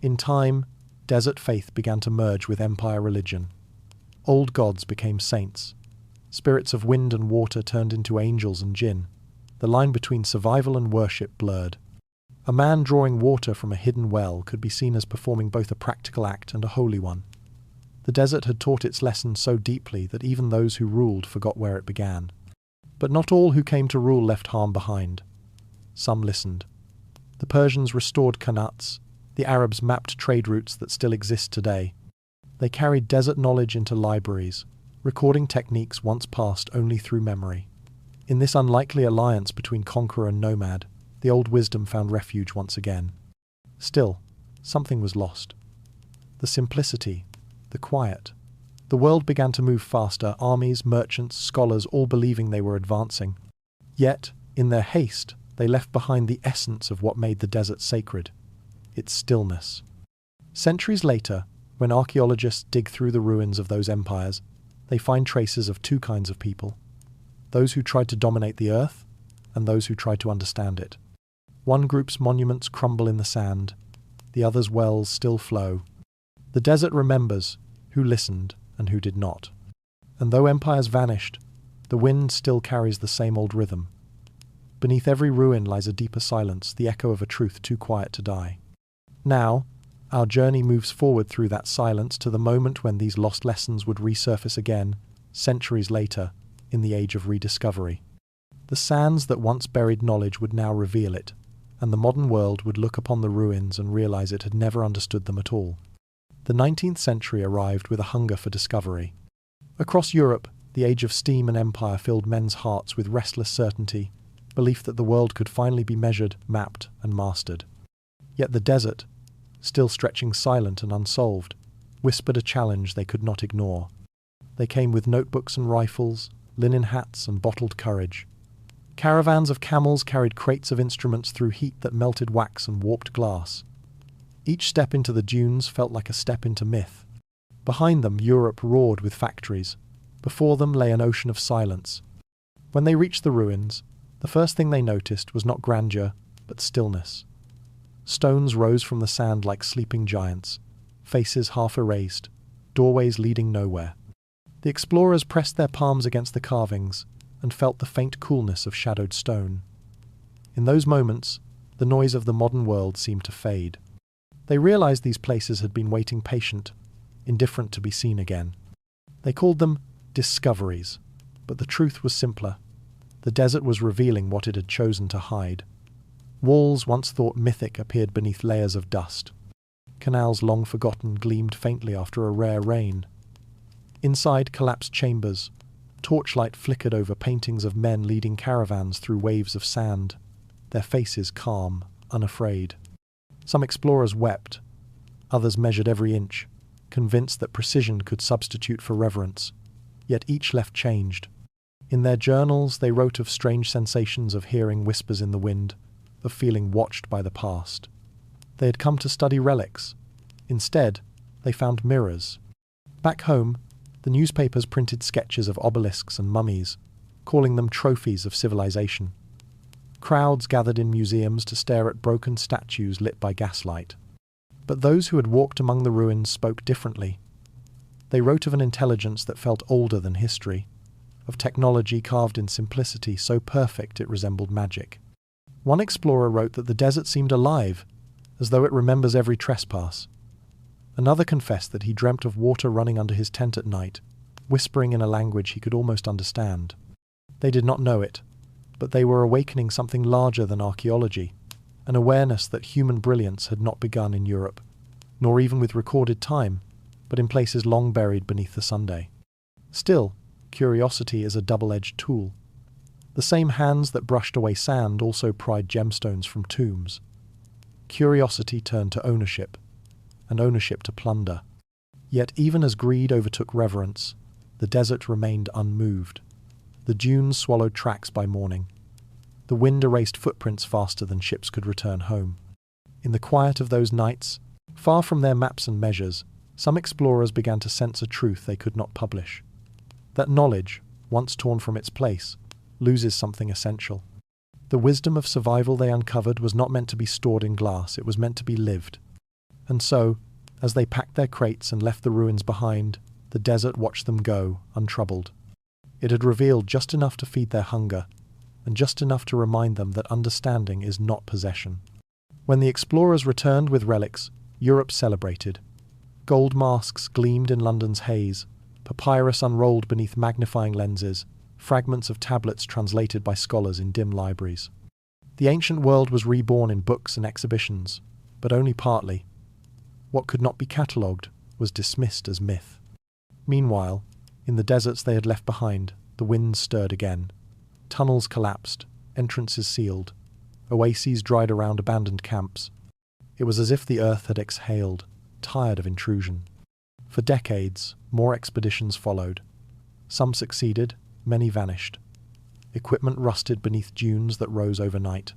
In time, desert faith began to merge with empire religion. Old gods became saints. Spirits of wind and water turned into angels and jinn. The line between survival and worship blurred. A man drawing water from a hidden well could be seen as performing both a practical act and a holy one. The desert had taught its lesson so deeply that even those who ruled forgot where it began. But not all who came to rule left harm behind. Some listened. The Persians restored qanats. The Arabs mapped trade routes that still exist today. They carried desert knowledge into libraries, recording techniques once passed only through memory. In this unlikely alliance between conqueror and nomad, the old wisdom found refuge once again. Still, something was lost. The simplicity, the quiet. The world began to move faster, armies, merchants, scholars, all believing they were advancing. Yet, in their haste, they left behind the essence of what made the desert sacred: its stillness. Centuries later, when archaeologists dig through the ruins of those empires, they find traces of two kinds of people: those who tried to dominate the earth, and those who tried to understand it. One group's monuments crumble in the sand, the other's wells still flow. The desert remembers who listened and who did not. And though empires vanished, the wind still carries the same old rhythm. Beneath every ruin lies a deeper silence, the echo of a truth too quiet to die. Now, our journey moves forward through that silence to the moment when these lost lessons would resurface again, centuries later, in the age of rediscovery. The sands that once buried knowledge would now reveal it, and the modern world would look upon the ruins and realize it had never understood them at all. The 19th century arrived with a hunger for discovery. Across Europe, the age of steam and empire filled men's hearts with restless certainty, belief that the world could finally be measured, mapped, and mastered. Yet the desert, still stretching silent and unsolved, whispered a challenge they could not ignore. They came with notebooks and rifles, linen hats and bottled courage. Caravans of camels carried crates of instruments through heat that melted wax and warped glass. Each step into the dunes felt like a step into myth. Behind them, Europe roared with factories. Before them lay an ocean of silence. When they reached the ruins, the first thing they noticed was not grandeur, but stillness. Stones rose from the sand like sleeping giants, faces half erased, doorways leading nowhere. The explorers pressed their palms against the carvings and felt the faint coolness of shadowed stone. In those moments, the noise of the modern world seemed to fade. They realized these places had been waiting patient, indifferent to be seen again. They called them discoveries, but the truth was simpler. The desert was revealing what it had chosen to hide. Walls once thought mythic appeared beneath layers of dust. Canals long forgotten gleamed faintly after a rare rain. Inside collapsed chambers, torchlight flickered over paintings of men leading caravans through waves of sand, their faces calm, unafraid. Some explorers wept, others measured every inch, convinced that precision could substitute for reverence, yet each left changed. In their journals they wrote of strange sensations of hearing whispers in the wind, of feeling watched by the past. They had come to study relics. Instead, they found mirrors. Back home, the newspapers printed sketches of obelisks and mummies, calling them trophies of civilization. Crowds gathered in museums to stare at broken statues lit by gaslight. But those who had walked among the ruins spoke differently. They wrote of an intelligence that felt older than history, of technology carved in simplicity so perfect it resembled magic. One explorer wrote that the desert seemed alive, as though it remembers every trespass. Another confessed that he dreamt of water running under his tent at night, whispering in a language he could almost understand. They did not know it, but they were awakening something larger than archaeology, an awareness that human brilliance had not begun in Europe, nor even with recorded time, but in places long buried beneath the Sunday. Still, curiosity is a double-edged tool. The same hands that brushed away sand also pried gemstones from tombs. Curiosity turned to ownership, and ownership to plunder. Yet even as greed overtook reverence, the desert remained unmoved. The dunes swallowed tracks by morning. The wind erased footprints faster than ships could return home. In the quiet of those nights, far from their maps and measures, some explorers began to sense a truth they could not publish. That knowledge, once torn from its place, loses something essential. The wisdom of survival they uncovered was not meant to be stored in glass, it was meant to be lived. And so, as they packed their crates and left the ruins behind, the desert watched them go, untroubled. It had revealed just enough to feed their hunger, and just enough to remind them that understanding is not possession. When the explorers returned with relics, Europe celebrated. Gold masks gleamed in London's haze, papyrus unrolled beneath magnifying lenses, fragments of tablets translated by scholars in dim libraries. The ancient world was reborn in books and exhibitions, but only partly. What could not be catalogued was dismissed as myth. Meanwhile, in the deserts they had left behind, the winds stirred again. Tunnels collapsed, entrances sealed, oases dried around abandoned camps. It was as if the earth had exhaled, tired of intrusion. For decades, more expeditions followed. Some succeeded, many vanished. Equipment rusted beneath dunes that rose overnight.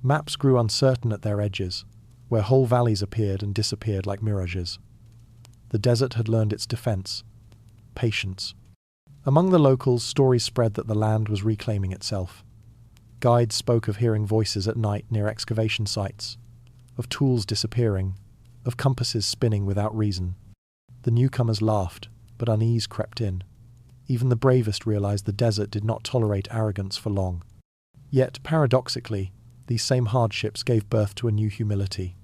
Maps grew uncertain at their edges, where whole valleys appeared and disappeared like mirages. The desert had learned its defense: patience. Among the locals, stories spread that the land was reclaiming itself. Guides spoke of hearing voices at night near excavation sites, of tools disappearing, of compasses spinning without reason. The newcomers laughed, but unease crept in. Even the bravest realized the desert did not tolerate arrogance for long. Yet, paradoxically, these same hardships gave birth to a new humility.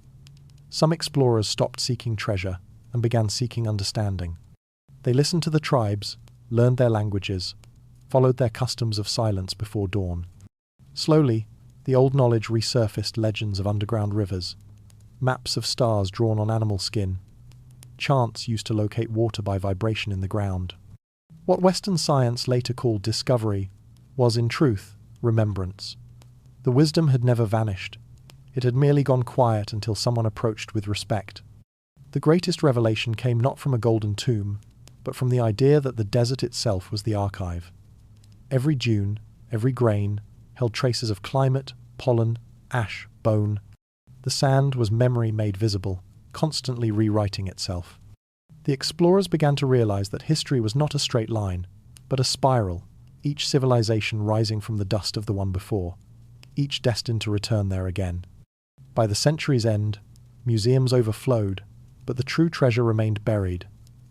Some explorers stopped seeking treasure and began seeking understanding. They listened to the tribes, learned their languages, followed their customs of silence before dawn. Slowly, the old knowledge resurfaced: legends of underground rivers, maps of stars drawn on animal skin, chants used to locate water by vibration in the ground. What Western science later called discovery was, in truth, remembrance. The wisdom had never vanished. It had merely gone quiet until someone approached with respect. The greatest revelation came not from a golden tomb, but from the idea that the desert itself was the archive. Every dune, every grain, held traces of climate, pollen, ash, bone. The sand was memory made visible, constantly rewriting itself. The explorers began to realize that history was not a straight line, but a spiral, each civilization rising from the dust of the one before, each destined to return there again. By the century's end, museums overflowed, but the true treasure remained buried,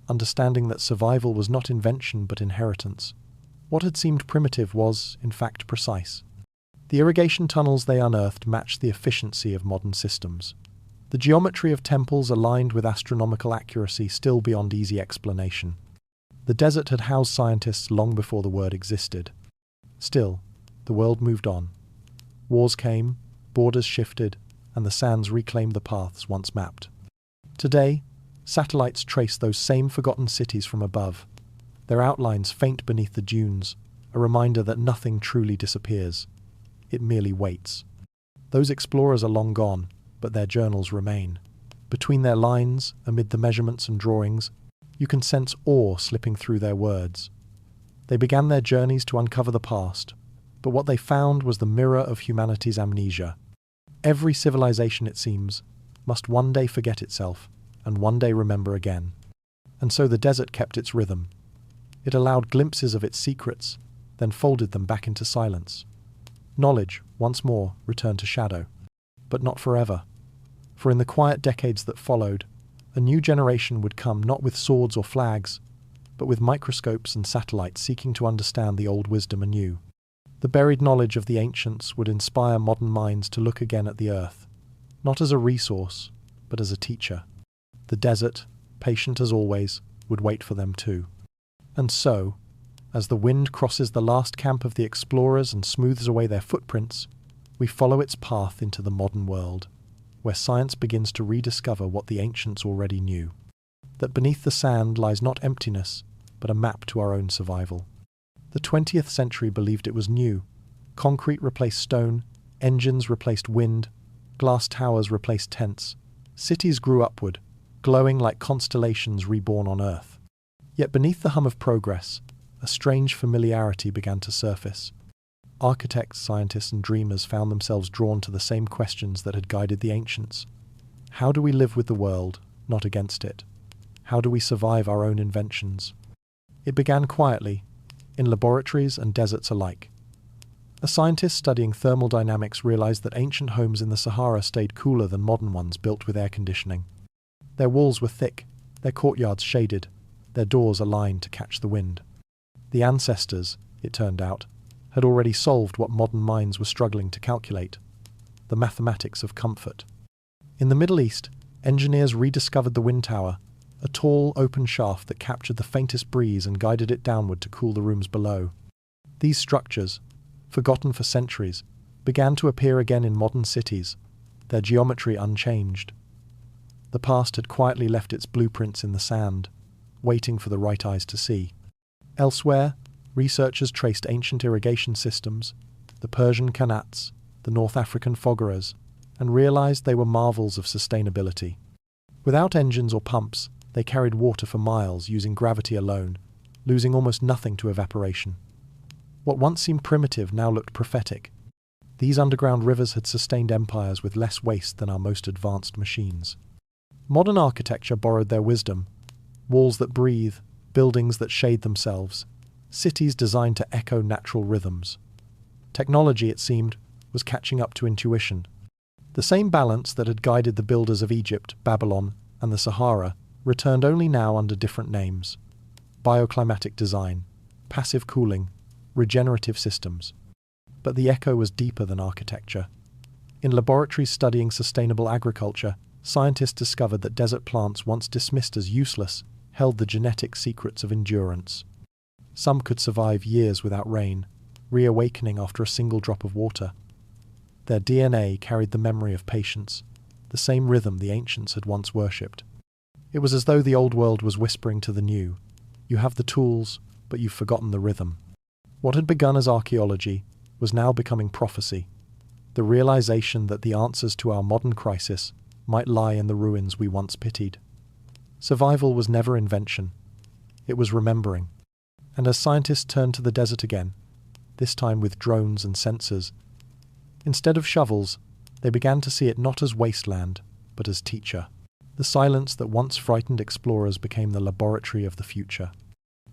understanding that survival was not invention but inheritance. What had seemed primitive was, in fact, precise. The irrigation tunnels they unearthed matched the efficiency of modern systems. The geometry of temples aligned with astronomical accuracy, still beyond easy explanation. The desert had housed scientists long before the word existed. Still, the world moved on. Wars came, borders shifted, and the sands reclaimed the paths once mapped. Today, satellites trace those same forgotten cities from above, their outlines faint beneath the dunes, a reminder that nothing truly disappears. It merely waits. Those explorers are long gone, but their journals remain. Between their lines, amid the measurements and drawings, you can sense awe slipping through their words. They began their journeys to uncover the past, but what they found was the mirror of humanity's amnesia. Every civilization, it seems, must one day forget itself, and one day remember again. And so the desert kept its rhythm. It allowed glimpses of its secrets, then folded them back into silence. Knowledge, once more, returned to shadow. But not forever. For in the quiet decades that followed, a new generation would come not with swords or flags, but with microscopes and satellites seeking to understand the old wisdom anew. The buried knowledge of the ancients would inspire modern minds to look again at the earth, not as a resource, but as a teacher. The desert, patient as always, would wait for them too. And so, as the wind crosses the last camp of the explorers and smooths away their footprints, we follow its path into the modern world, where science begins to rediscover what the ancients already knew: that beneath the sand lies not emptiness, but a map to our own survival. The 20th century believed it was new. Concrete replaced stone, engines replaced wind, glass towers replaced tents. Cities grew upward, glowing like constellations reborn on Earth. Yet beneath the hum of progress, a strange familiarity began to surface. Architects, scientists, and dreamers found themselves drawn to the same questions that had guided the ancients. How do we live with the world, not against it? How do we survive our own inventions? It began quietly, in laboratories and deserts alike. A scientist studying thermal dynamics realized that ancient homes in the Sahara stayed cooler than modern ones built with air conditioning. Their walls were thick, their courtyards shaded, their doors aligned to catch the wind. The ancestors, it turned out, had already solved what modern minds were struggling to calculate: the mathematics of comfort. In the Middle East, engineers rediscovered the wind tower, a tall, open shaft that captured the faintest breeze and guided it downward to cool the rooms below. These structures, forgotten for centuries, began to appear again in modern cities, their geometry unchanged. The past had quietly left its blueprints in the sand, waiting for the right eyes to see. Elsewhere, researchers traced ancient irrigation systems, the Persian qanats, the North African fogaras, and realized they were marvels of sustainability. Without engines or pumps, they carried water for miles using gravity alone, losing almost nothing to evaporation. What once seemed primitive now looked prophetic. These underground rivers had sustained empires with less waste than our most advanced machines. Modern architecture borrowed their wisdom: walls that breathe, buildings that shade themselves, cities designed to echo natural rhythms. Technology, it seemed, was catching up to intuition. The same balance that had guided the builders of Egypt, Babylon, and the Sahara returned only now under different names: bioclimatic design, passive cooling, regenerative systems. But the echo was deeper than architecture. In laboratories studying sustainable agriculture, scientists discovered that desert plants once dismissed as useless held the genetic secrets of endurance. Some could survive years without rain, reawakening after a single drop of water. Their DNA carried the memory of patience, the same rhythm the ancients had once worshipped. It was as though the old world was whispering to the new, "You have the tools, but you've forgotten the rhythm." What had begun as archaeology was now becoming prophecy, the realization that the answers to our modern crisis might lie in the ruins we once pitied. Survival was never invention, it was remembering. And as scientists turned to the desert again, this time with drones and sensors, instead of shovels, they began to see it not as wasteland, but as teacher. The silence that once frightened explorers became the laboratory of the future.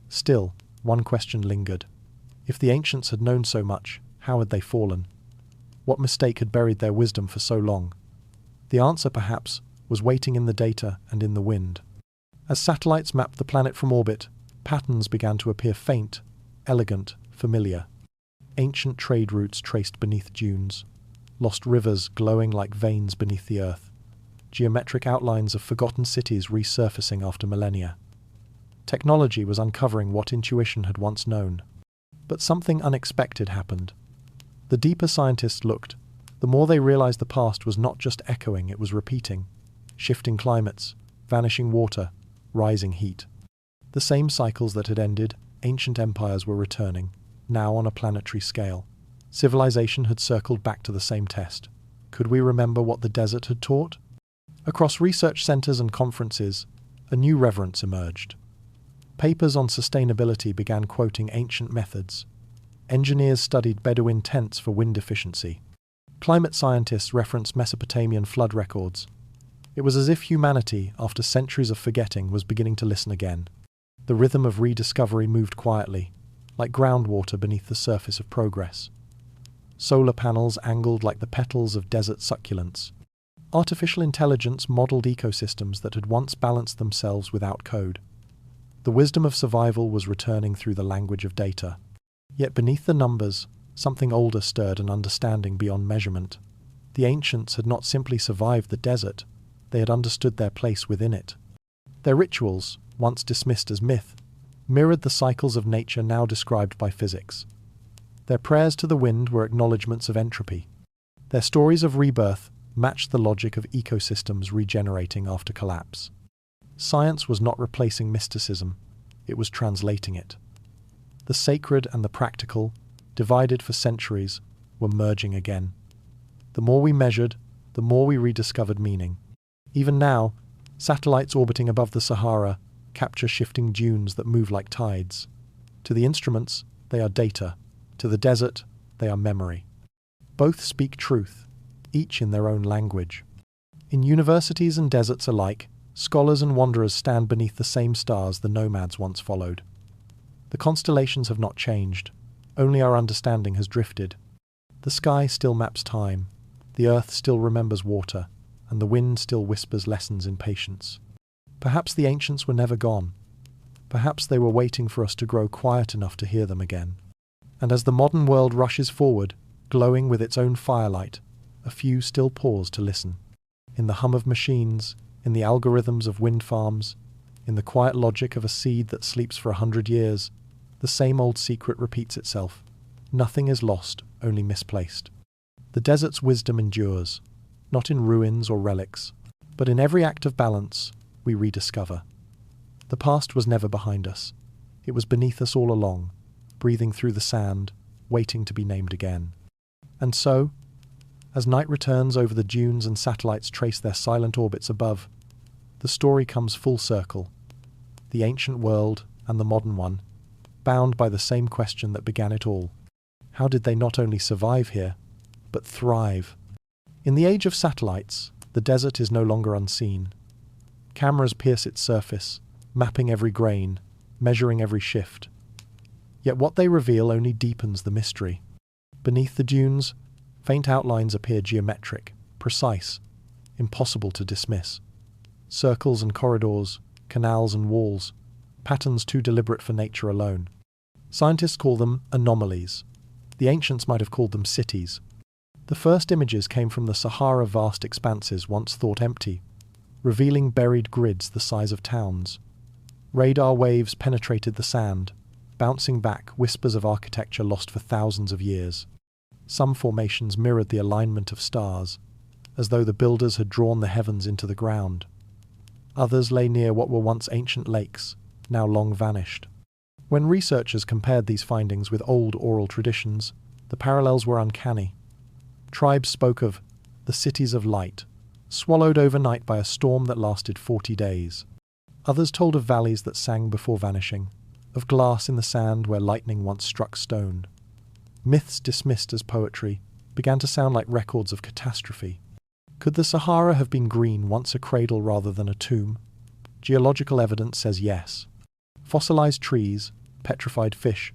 Still, one question lingered. If the ancients had known so much, how had they fallen? What mistake had buried their wisdom for so long? The answer, perhaps, was waiting in the data and in the wind. As satellites mapped the planet from orbit, patterns began to appear faint, elegant, familiar. Ancient trade routes traced beneath dunes, lost rivers glowing like veins beneath the earth, geometric outlines of forgotten cities resurfacing after millennia. Technology was uncovering what intuition had once known. But something unexpected happened. The deeper scientists looked, the more they realized the past was not just echoing, it was repeating. Shifting climates, vanishing water, rising heat. The same cycles that had ended, ancient empires were returning, now on a planetary scale. Civilization had circled back to the same test. Could we remember what the desert had taught? Across research centers and conferences, a new reverence emerged. Papers on sustainability began quoting ancient methods. Engineers studied Bedouin tents for wind efficiency. Climate scientists referenced Mesopotamian flood records. It was as if humanity, after centuries of forgetting, was beginning to listen again. The rhythm of rediscovery moved quietly, like groundwater beneath the surface of progress. Solar panels angled like the petals of desert succulents. Artificial intelligence modeled ecosystems that had once balanced themselves without code. The wisdom of survival was returning through the language of data. Yet beneath the numbers, something older stirred an understanding beyond measurement. The ancients had not simply survived the desert, they had understood their place within it. Their rituals, once dismissed as myth, mirrored the cycles of nature now described by physics. Their prayers to the wind were acknowledgements of entropy. Their stories of rebirth matched the logic of ecosystems regenerating after collapse. Science was not replacing mysticism, it was translating it. The sacred and the practical, divided for centuries, were merging again. The more we measured, the more we rediscovered meaning. Even now, satellites orbiting above the Sahara capture shifting dunes that move like tides. To the instruments, they are data. To the desert, they are memory. Both speak truth, each in their own language. In universities and deserts alike, scholars and wanderers stand beneath the same stars the nomads once followed. The constellations have not changed, only our understanding has drifted. The sky still maps time, the earth still remembers water, and the wind still whispers lessons in patience. Perhaps the ancients were never gone. Perhaps they were waiting for us to grow quiet enough to hear them again. And as the modern world rushes forward, glowing with its own firelight, a few still pause to listen. In the hum of machines, in the algorithms of wind farms, in the quiet logic of a seed that sleeps for 100 years, the same old secret repeats itself. Nothing is lost, only misplaced. The desert's wisdom endures, not in ruins or relics, but in every act of balance we rediscover. The past was never behind us. It was beneath us all along, breathing through the sand, waiting to be named again. And so, as night returns over the dunes and satellites trace their silent orbits above, the story comes full circle. The ancient world and the modern one, bound by the same question that began it all. How did they not only survive here, but thrive? In the age of satellites, the desert is no longer unseen. Cameras pierce its surface, mapping every grain, measuring every shift. Yet what they reveal only deepens the mystery. Beneath the dunes, faint outlines appear geometric, precise, impossible to dismiss. Circles and corridors, canals and walls, patterns too deliberate for nature alone. Scientists call them anomalies. The ancients might have called them cities. The first images came from the Sahara, vast expanses once thought empty, revealing buried grids the size of towns. Radar waves penetrated the sand, bouncing back whispers of architecture lost for thousands of years. Some formations mirrored the alignment of stars, as though the builders had drawn the heavens into the ground. Others lay near what were once ancient lakes, now long vanished. When researchers compared these findings with old oral traditions, the parallels were uncanny. Tribes spoke of the cities of light, swallowed overnight by a storm that lasted 40 days. Others told of valleys that sang before vanishing, of glass in the sand where lightning once struck stone. Myths dismissed as poetry began to sound like records of catastrophe. Could the Sahara have been green, once a cradle rather than a tomb? Geological evidence says yes. Fossilized trees, petrified fish,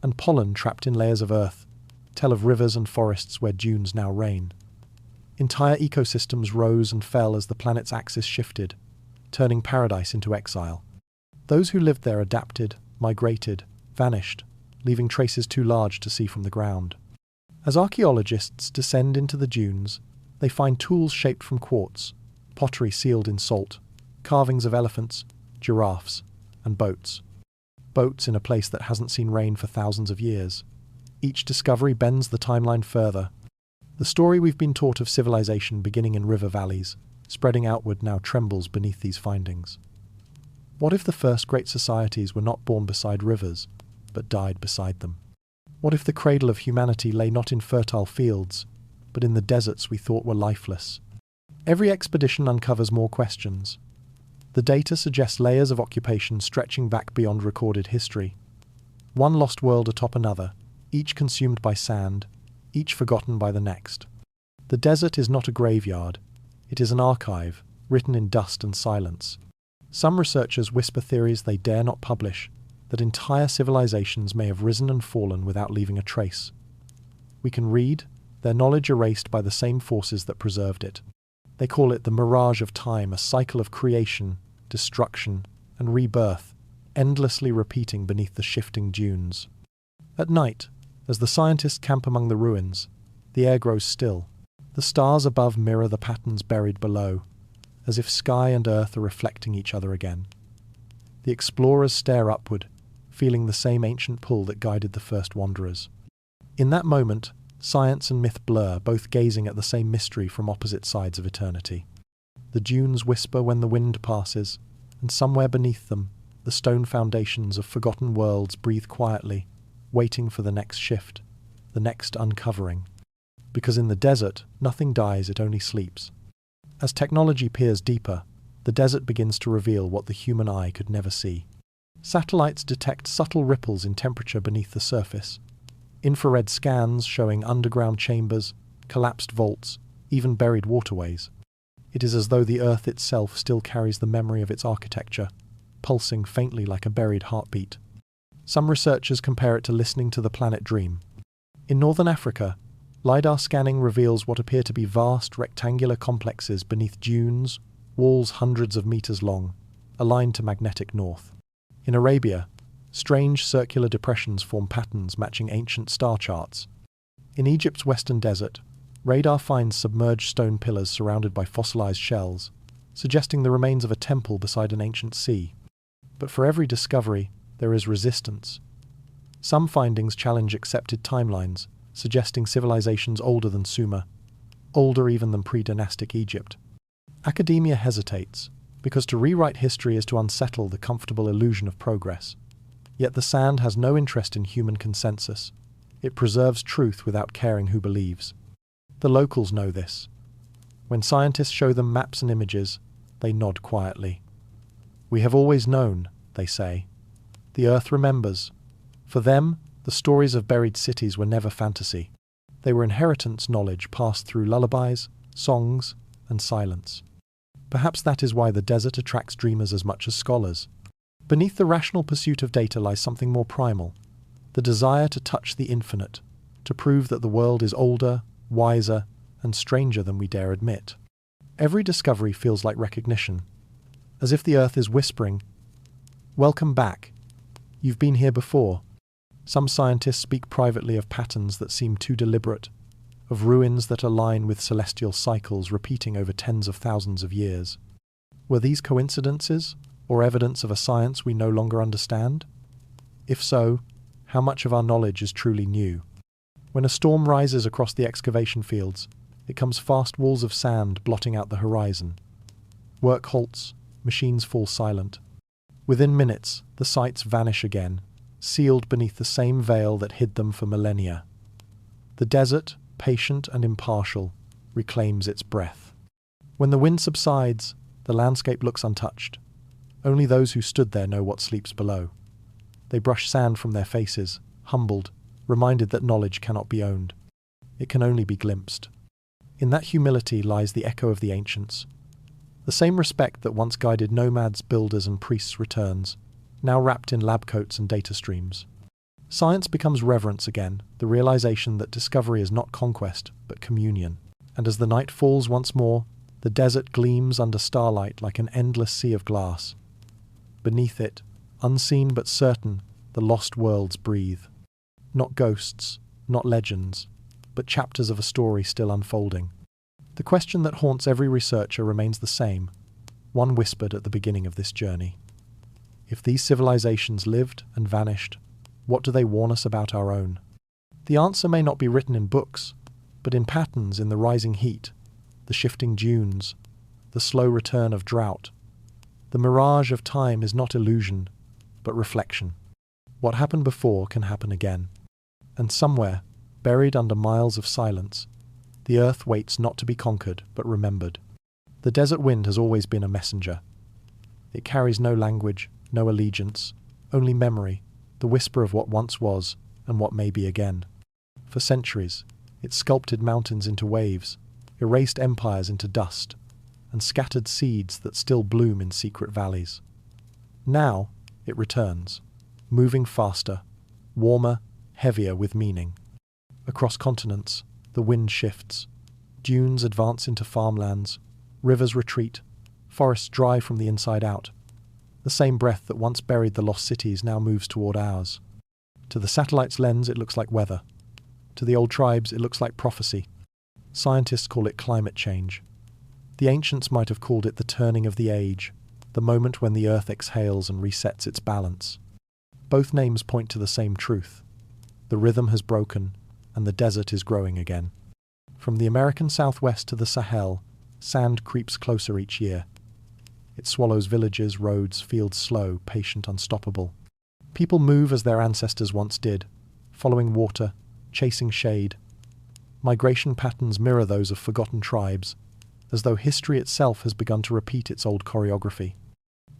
and pollen trapped in layers of earth tell of rivers and forests where dunes now reign. Entire ecosystems rose and fell as the planet's axis shifted, turning paradise into exile. Those who lived there adapted, migrated, vanished, leaving traces too large to see from the ground. As archaeologists descend into the dunes, they find tools shaped from quartz, pottery sealed in salt, carvings of elephants, giraffes, and boats. Boats in a place that hasn't seen rain for thousands of years. Each discovery bends the timeline further. The story we've been taught of civilization beginning in river valleys, spreading outward, now trembles beneath these findings. What if the first great societies were not born beside rivers, but died beside them? What if the cradle of humanity lay not in fertile fields, but in the deserts we thought were lifeless? Every expedition uncovers more questions. The data suggests layers of occupation stretching back beyond recorded history. One lost world atop another, each consumed by sand, each forgotten by the next. The desert is not a graveyard. It is an archive, written in dust and silence. Some researchers whisper theories they dare not publish, that entire civilizations may have risen and fallen without leaving a trace. We can read, their knowledge erased by the same forces that preserved it. They call it the mirage of time, a cycle of creation, destruction, and rebirth, endlessly repeating beneath the shifting dunes. At night, as the scientists camp among the ruins, the air grows still. The stars above mirror the patterns buried below, as if sky and earth are reflecting each other again. The explorers stare upward, feeling the same ancient pull that guided the first wanderers. In that moment, science and myth blur, both gazing at the same mystery from opposite sides of eternity. The dunes whisper when the wind passes, and somewhere beneath them, the stone foundations of forgotten worlds breathe quietly, waiting for the next shift, the next uncovering. Because in the desert, nothing dies, it only sleeps. As technology peers deeper, the desert begins to reveal what the human eye could never see. Satellites detect subtle ripples in temperature beneath the surface. Infrared scans showing underground chambers, collapsed vaults, even buried waterways. It is as though the Earth itself still carries the memory of its architecture, pulsing faintly like a buried heartbeat. Some researchers compare it to listening to the planet dream. In northern Africa, LiDAR scanning reveals what appear to be vast rectangular complexes beneath dunes, walls hundreds of meters long, aligned to magnetic north. In Arabia, strange circular depressions form patterns matching ancient star charts. In Egypt's western desert, radar finds submerged stone pillars surrounded by fossilized shells, suggesting the remains of a temple beside an ancient sea. But for every discovery, there is resistance. Some findings challenge accepted timelines, suggesting civilizations older than Sumer, older even than pre-dynastic Egypt. Academia hesitates, because to rewrite history is to unsettle the comfortable illusion of progress. Yet the sand has no interest in human consensus. It preserves truth without caring who believes. The locals know this. When scientists show them maps and images, they nod quietly. "We have always known," they say. The earth remembers. For them, the stories of buried cities were never fantasy. They were inheritance knowledge passed through lullabies, songs, and silence. Perhaps that is why the desert attracts dreamers as much as scholars. Beneath the rational pursuit of data lies something more primal, the desire to touch the infinite, to prove that the world is older, wiser, and stranger than we dare admit. Every discovery feels like recognition, as if the earth is whispering, "Welcome back. You've been here before." Some scientists speak privately of patterns that seem too deliberate, of ruins that align with celestial cycles repeating over tens of thousands of years. Were these coincidences, or evidence of a science we no longer understand? If so, how much of our knowledge is truly new? When a storm rises across the excavation fields, it comes fast walls of sand blotting out the horizon. Work halts, machines fall silent. Within minutes, the sites vanish again, sealed beneath the same veil that hid them for millennia. The desert, patient and impartial, reclaims its breath. When the wind subsides, the landscape looks untouched. Only those who stood there know what sleeps below. They brush sand from their faces, humbled, reminded that knowledge cannot be owned. It can only be glimpsed. In that humility lies the echo of the ancients. The same respect that once guided nomads, builders and priests returns, now wrapped in lab coats and data streams. Science becomes reverence again, the realization that discovery is not conquest, but communion. And as the night falls once more, the desert gleams under starlight like an endless sea of glass. Beneath it, unseen but certain, the lost worlds breathe. Not ghosts, not legends, but chapters of a story still unfolding. The question that haunts every researcher remains the same, one whispered at the beginning of this journey. If these civilizations lived and vanished, what do they warn us about our own? The answer may not be written in books, but in patterns in the rising heat, the shifting dunes, the slow return of drought. The mirage of time is not illusion, but reflection. What happened before can happen again. And somewhere, buried under miles of silence, the earth waits not to be conquered, but remembered. The desert wind has always been a messenger. It carries no language, no allegiance, only memory, the whisper of what once was and what may be again. For centuries, it sculpted mountains into waves, erased empires into dust, and scattered seeds that still bloom in secret valleys. Now, it returns, moving faster, warmer, heavier with meaning. Across continents, the wind shifts. Dunes advance into farmlands, rivers retreat, forests dry from the inside out. The same breath that once buried the lost cities now moves toward ours. To the satellite's lens, it looks like weather. To the old tribes, it looks like prophecy. Scientists call it climate change. The ancients might have called it the turning of the age, the moment when the earth exhales and resets its balance. Both names point to the same truth. The rhythm has broken, and the desert is growing again. From the American Southwest to the Sahel, sand creeps closer each year. It swallows villages, roads, fields slow, patient, unstoppable. People move as their ancestors once did, following water, chasing shade. Migration patterns mirror those of forgotten tribes, as though history itself has begun to repeat its old choreography.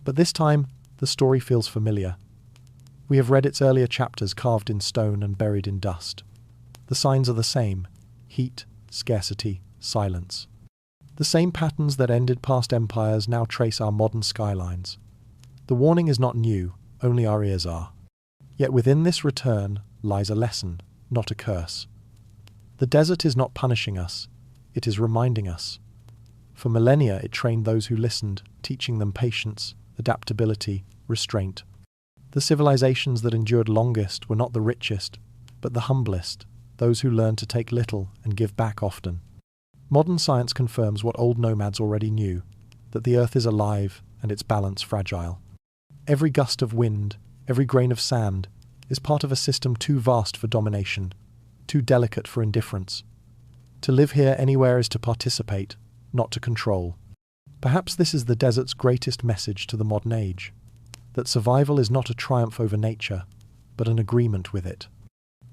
But this time, the story feels familiar. We have read its earlier chapters carved in stone and buried in dust. The signs are the same: heat, scarcity, silence. The same patterns that ended past empires now trace our modern skylines. The warning is not new, only our ears are. Yet within this return lies a lesson, not a curse. The desert is not punishing us, it is reminding us. For millennia it trained those who listened, teaching them patience, adaptability, restraint. The civilizations that endured longest were not the richest, but the humblest, those who learned to take little and give back often. Modern science confirms what old nomads already knew, that the earth is alive and its balance fragile. Every gust of wind, every grain of sand, is part of a system too vast for domination, too delicate for indifference. To live here anywhere is to participate, not to control. Perhaps this is the desert's greatest message to the modern age, that survival is not a triumph over nature, but an agreement with it.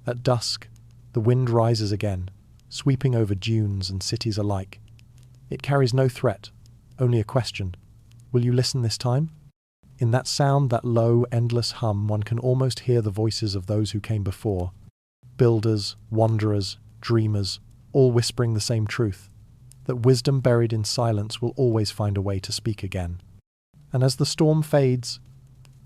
At dusk, the wind rises again, sweeping over dunes and cities alike. It carries no threat, only a question. Will you listen this time? In that sound, that low, endless hum, one can almost hear the voices of those who came before. Builders, wanderers, dreamers, all whispering the same truth, that wisdom buried in silence will always find a way to speak again. And as the storm fades,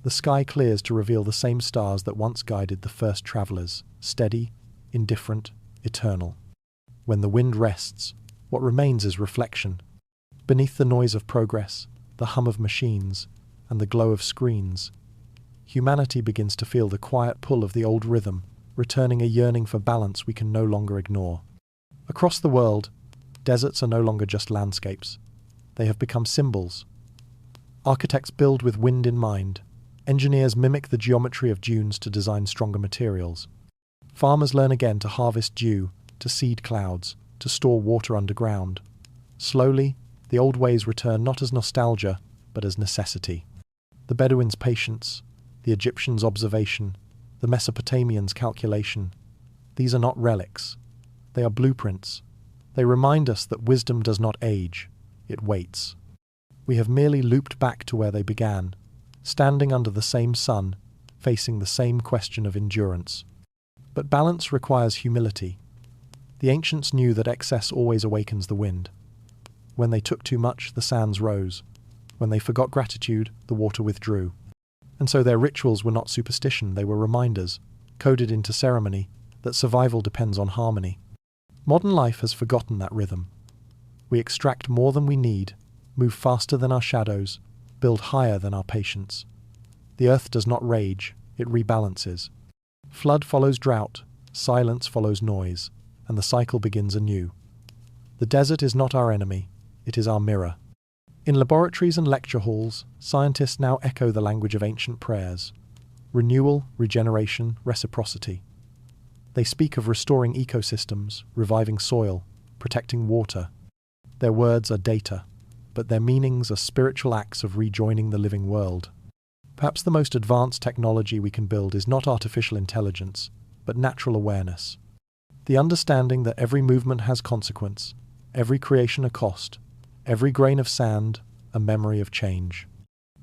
the sky clears to reveal the same stars that once guided the first travelers, steady, indifferent, eternal. When the wind rests, what remains is reflection. Beneath the noise of progress, the hum of machines, and the glow of screens, humanity begins to feel the quiet pull of the old rhythm, returning a yearning for balance we can no longer ignore. Across the world, deserts are no longer just landscapes. They have become symbols. Architects build with wind in mind. Engineers mimic the geometry of dunes to design stronger materials. Farmers learn again to harvest dew, to seed clouds, to store water underground. Slowly, the old ways return not as nostalgia, but as necessity. The Bedouins' patience, the Egyptians' observation, the Mesopotamians' calculation. These are not relics. They are blueprints. They remind us that wisdom does not age, it waits. We have merely looped back to where they began, standing under the same sun, facing the same question of endurance. But balance requires humility. The ancients knew that excess always awakens the wind. When they took too much, the sands rose. When they forgot gratitude, the water withdrew. And so their rituals were not superstition, they were reminders, coded into ceremony, that survival depends on harmony. Modern life has forgotten that rhythm. We extract more than we need, move faster than our shadows, build higher than our patience. The earth does not rage, it rebalances. Flood follows drought, silence follows noise, and the cycle begins anew. The desert is not our enemy, it is our mirror. In laboratories and lecture halls, scientists now echo the language of ancient prayers. Renewal, regeneration, reciprocity. They speak of restoring ecosystems, reviving soil, protecting water. Their words are data, but their meanings are spiritual acts of rejoining the living world. Perhaps the most advanced technology we can build is not artificial intelligence, but natural awareness. The understanding that every movement has consequence, every creation a cost, every grain of sand a memory of change.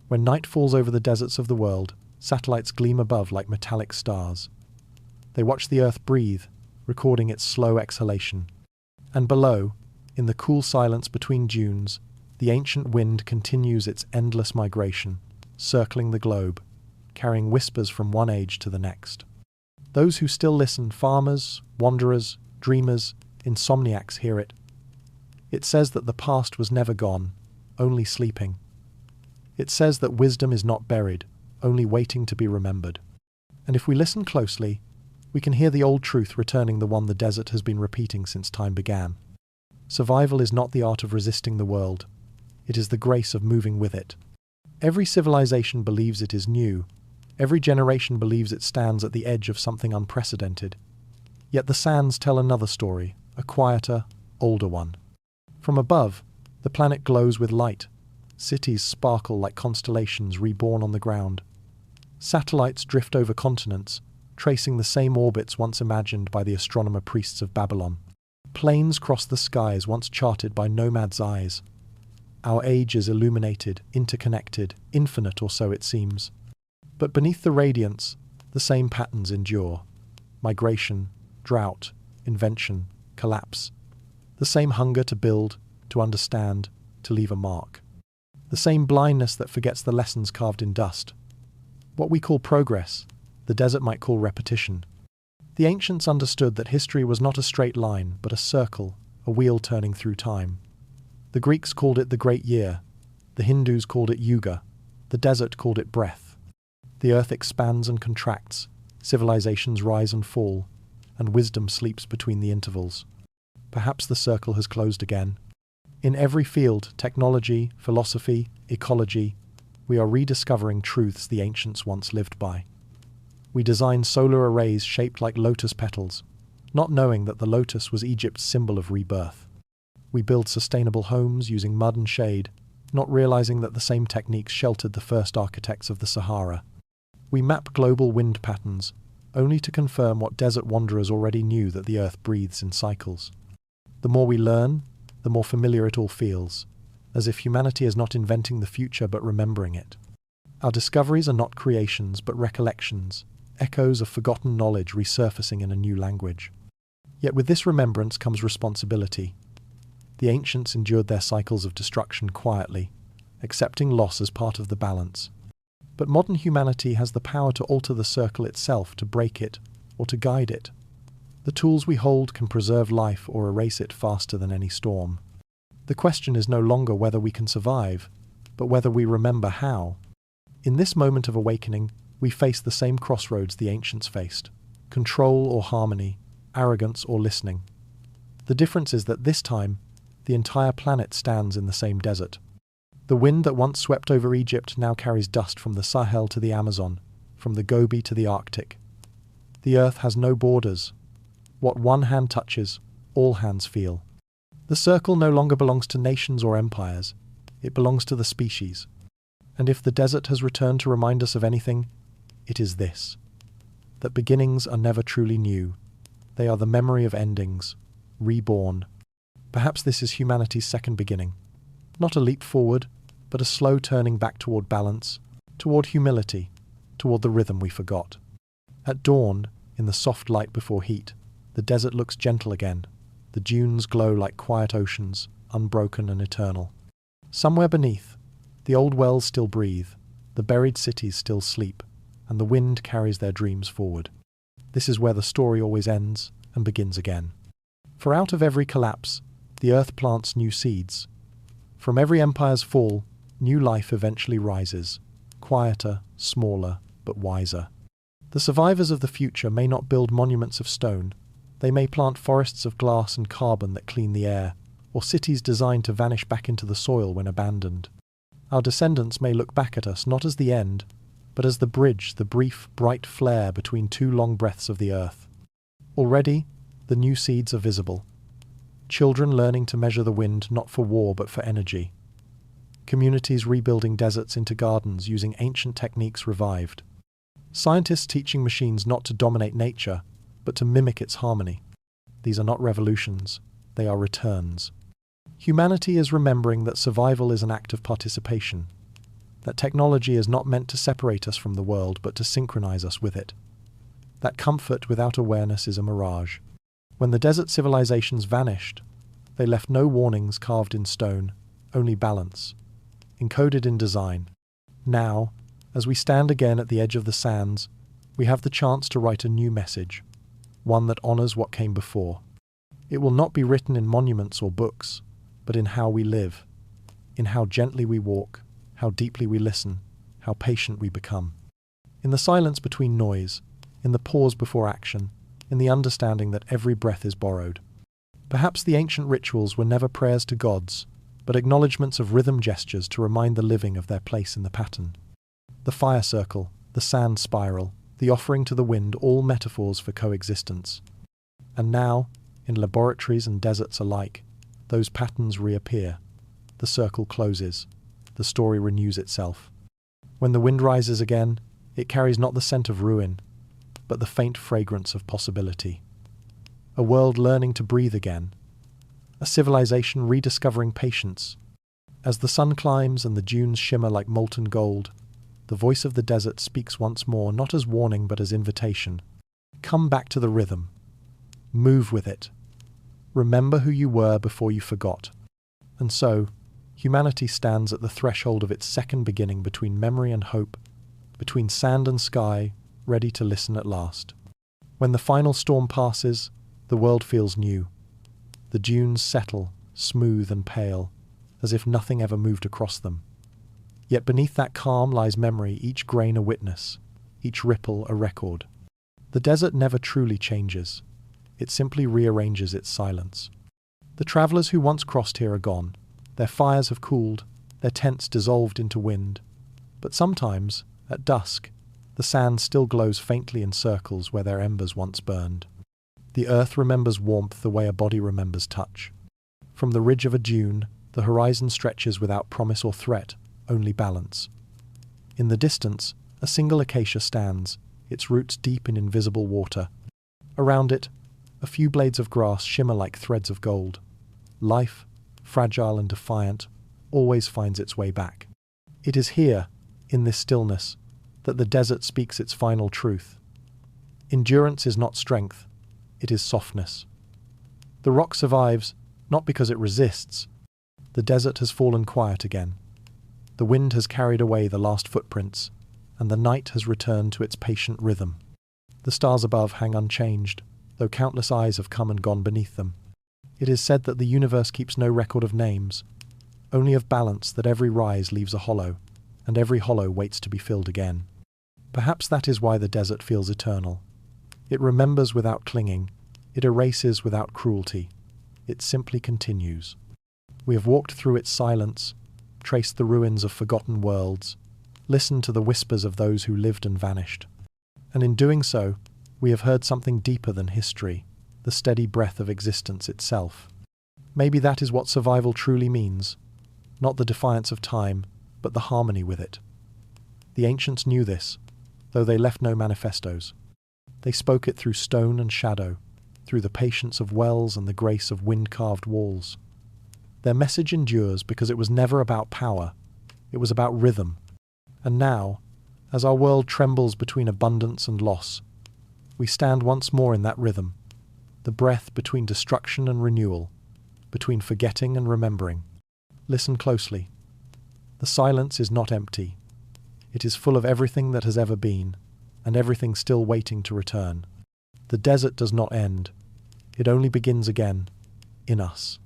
When night falls over the deserts of the world, satellites gleam above like metallic stars. They watch the earth breathe, recording its slow exhalation. And below, in the cool silence between dunes, the ancient wind continues its endless migration, circling the globe, carrying whispers from one age to the next. Those who still listen, farmers, wanderers, dreamers, insomniacs, hear it. It says that the past was never gone, only sleeping. It says that wisdom is not buried, only waiting to be remembered. And if we listen closely, we can hear the old truth returning, the one the desert has been repeating since time began. Survival is not the art of resisting the world. It is the grace of moving with it. Every civilization believes it is new. Every generation believes it stands at the edge of something unprecedented. Yet the sands tell another story, a quieter, older one. From above, the planet glows with light. Cities sparkle like constellations reborn on the ground. Satellites drift over continents, tracing the same orbits once imagined by the astronomer priests of Babylon. Planes cross the skies once charted by nomads' eyes. Our age is illuminated, interconnected, infinite, or so it seems. But beneath the radiance, the same patterns endure. Migration, drought, invention, collapse. The same hunger to build, to understand, to leave a mark. The same blindness that forgets the lessons carved in dust. What we call progress, the desert might call repetition. The ancients understood that history was not a straight line, but a circle, a wheel turning through time. The Greeks called it the Great Year. The Hindus called it Yuga. The desert called it breath. The earth expands and contracts, civilizations rise and fall, and wisdom sleeps between the intervals. Perhaps the circle has closed again. In every field, technology, philosophy, ecology, we are rediscovering truths the ancients once lived by. We design solar arrays shaped like lotus petals, not knowing that the lotus was Egypt's symbol of rebirth. We build sustainable homes using mud and shade, not realizing that the same techniques sheltered the first architects of the Sahara. We map global wind patterns, only to confirm what desert wanderers already knew, that the earth breathes in cycles. The more we learn, the more familiar it all feels, as if humanity is not inventing the future but remembering it. Our discoveries are not creations but recollections, echoes of forgotten knowledge resurfacing in a new language. Yet with this remembrance comes responsibility. The ancients endured their cycles of destruction quietly, accepting loss as part of the balance. But modern humanity has the power to alter the circle itself, to break it, or to guide it. The tools we hold can preserve life or erase it faster than any storm. The question is no longer whether we can survive, but whether we remember how. In this moment of awakening, We face the same crossroads the ancients faced: control or harmony, arrogance or listening. The difference is that this time, the entire planet stands in the same desert. The wind that once swept over Egypt now carries dust from the Sahel to the Amazon, from the Gobi to the Arctic. The earth has no borders. What one hand touches, all hands feel. The circle no longer belongs to nations or empires. It belongs to the species. And if the desert has returned to remind us of anything, it is this: that beginnings are never truly new. They are the memory of endings, reborn. Perhaps this is humanity's second beginning. Not a leap forward, but a slow turning back toward balance, toward humility, toward the rhythm we forgot. At dawn, in the soft light before heat, the desert looks gentle again. The dunes glow like quiet oceans, unbroken and eternal. Somewhere beneath, the old wells still breathe, the buried cities still sleep, and the wind carries their dreams forward. This is where the story always ends and begins again. For out of every collapse, the earth plants new seeds. From every empire's fall, new life eventually rises, quieter, smaller, but wiser. The survivors of the future may not build monuments of stone. They may plant forests of glass and carbon that clean the air, or cities designed to vanish back into the soil when abandoned. Our descendants may look back at us not as the end, but as the bridge, the brief, bright flare between two long breaths of the earth. Already, the new seeds are visible. Children learning to measure the wind not for war but for energy. Communities rebuilding deserts into gardens using ancient techniques revived. Scientists teaching machines not to dominate nature, but to mimic its harmony. These are not revolutions, they are returns. Humanity is remembering that survival is an act of participation, that technology is not meant to separate us from the world but to synchronize us with it, that comfort without awareness is a mirage. When the desert civilizations vanished, they left no warnings carved in stone, only balance, encoded in design. Now, as we stand again at the edge of the sands, we have the chance to write a new message, one that honors what came before. It will not be written in monuments or books, but in how we live, in how gently we walk, how deeply we listen, how patient we become. In the silence between noise, in the pause before action, in the understanding that every breath is borrowed. Perhaps the ancient rituals were never prayers to gods, but acknowledgments of rhythm gestures to remind the living of their place in the pattern. The fire circle, the sand spiral, the offering to the wind, all metaphors for coexistence. And now, in laboratories and deserts alike, those patterns reappear. The circle closes. The story renews itself. When the wind rises again, it carries not the scent of ruin, but the faint fragrance of possibility. A world learning to breathe again. A civilization rediscovering patience. As the sun climbs and the dunes shimmer like molten gold, the voice of the desert speaks once more, not as warning but as invitation. Come back to the rhythm. Move with it. Remember who you were before you forgot. And so, humanity stands at the threshold of its second beginning, between memory and hope, between sand and sky, ready to listen at last. When the final storm passes, the world feels new. The dunes settle, smooth and pale, as if nothing ever moved across them. Yet beneath that calm lies memory, each grain a witness, each ripple a record. The desert never truly changes. It simply rearranges its silence. The travelers who once crossed here are gone. Their fires have cooled, their tents dissolved into wind. But sometimes, at dusk, the sand still glows faintly in circles where their embers once burned. The earth remembers warmth the way a body remembers touch. From the ridge of a dune, the horizon stretches without promise or threat, only balance. In the distance, a single acacia stands, its roots deep in invisible water. Around it, a few blades of grass shimmer like threads of gold. Life, fragile and defiant, always finds its way back. It is here, in this stillness, that the desert speaks its final truth. Endurance is not strength, it is softness. The rock survives, not because it resists. The desert has fallen quiet again. The wind has carried away the last footprints, and the night has returned to its patient rhythm. The stars above hang unchanged, though countless eyes have come and gone beneath them. It is said that the universe keeps no record of names, only of balance, that every rise leaves a hollow, and every hollow waits to be filled again. Perhaps that is why the desert feels eternal. It remembers without clinging. It erases without cruelty. It simply continues. We have walked through its silence, traced the ruins of forgotten worlds, listened to the whispers of those who lived and vanished. And in doing so, we have heard something deeper than history, the steady breath of existence itself. Maybe that is what survival truly means, not the defiance of time, but the harmony with it. The ancients knew this, though they left no manifestos. They spoke it through stone and shadow, through the patience of wells and the grace of wind-carved walls. Their message endures because it was never about power, it was about rhythm. And now, as our world trembles between abundance and loss, we stand once more in that rhythm, the breath between destruction and renewal, between forgetting and remembering. Listen closely. The silence is not empty. It is full of everything that has ever been, and everything still waiting to return. The desert does not end. It only begins again, in us.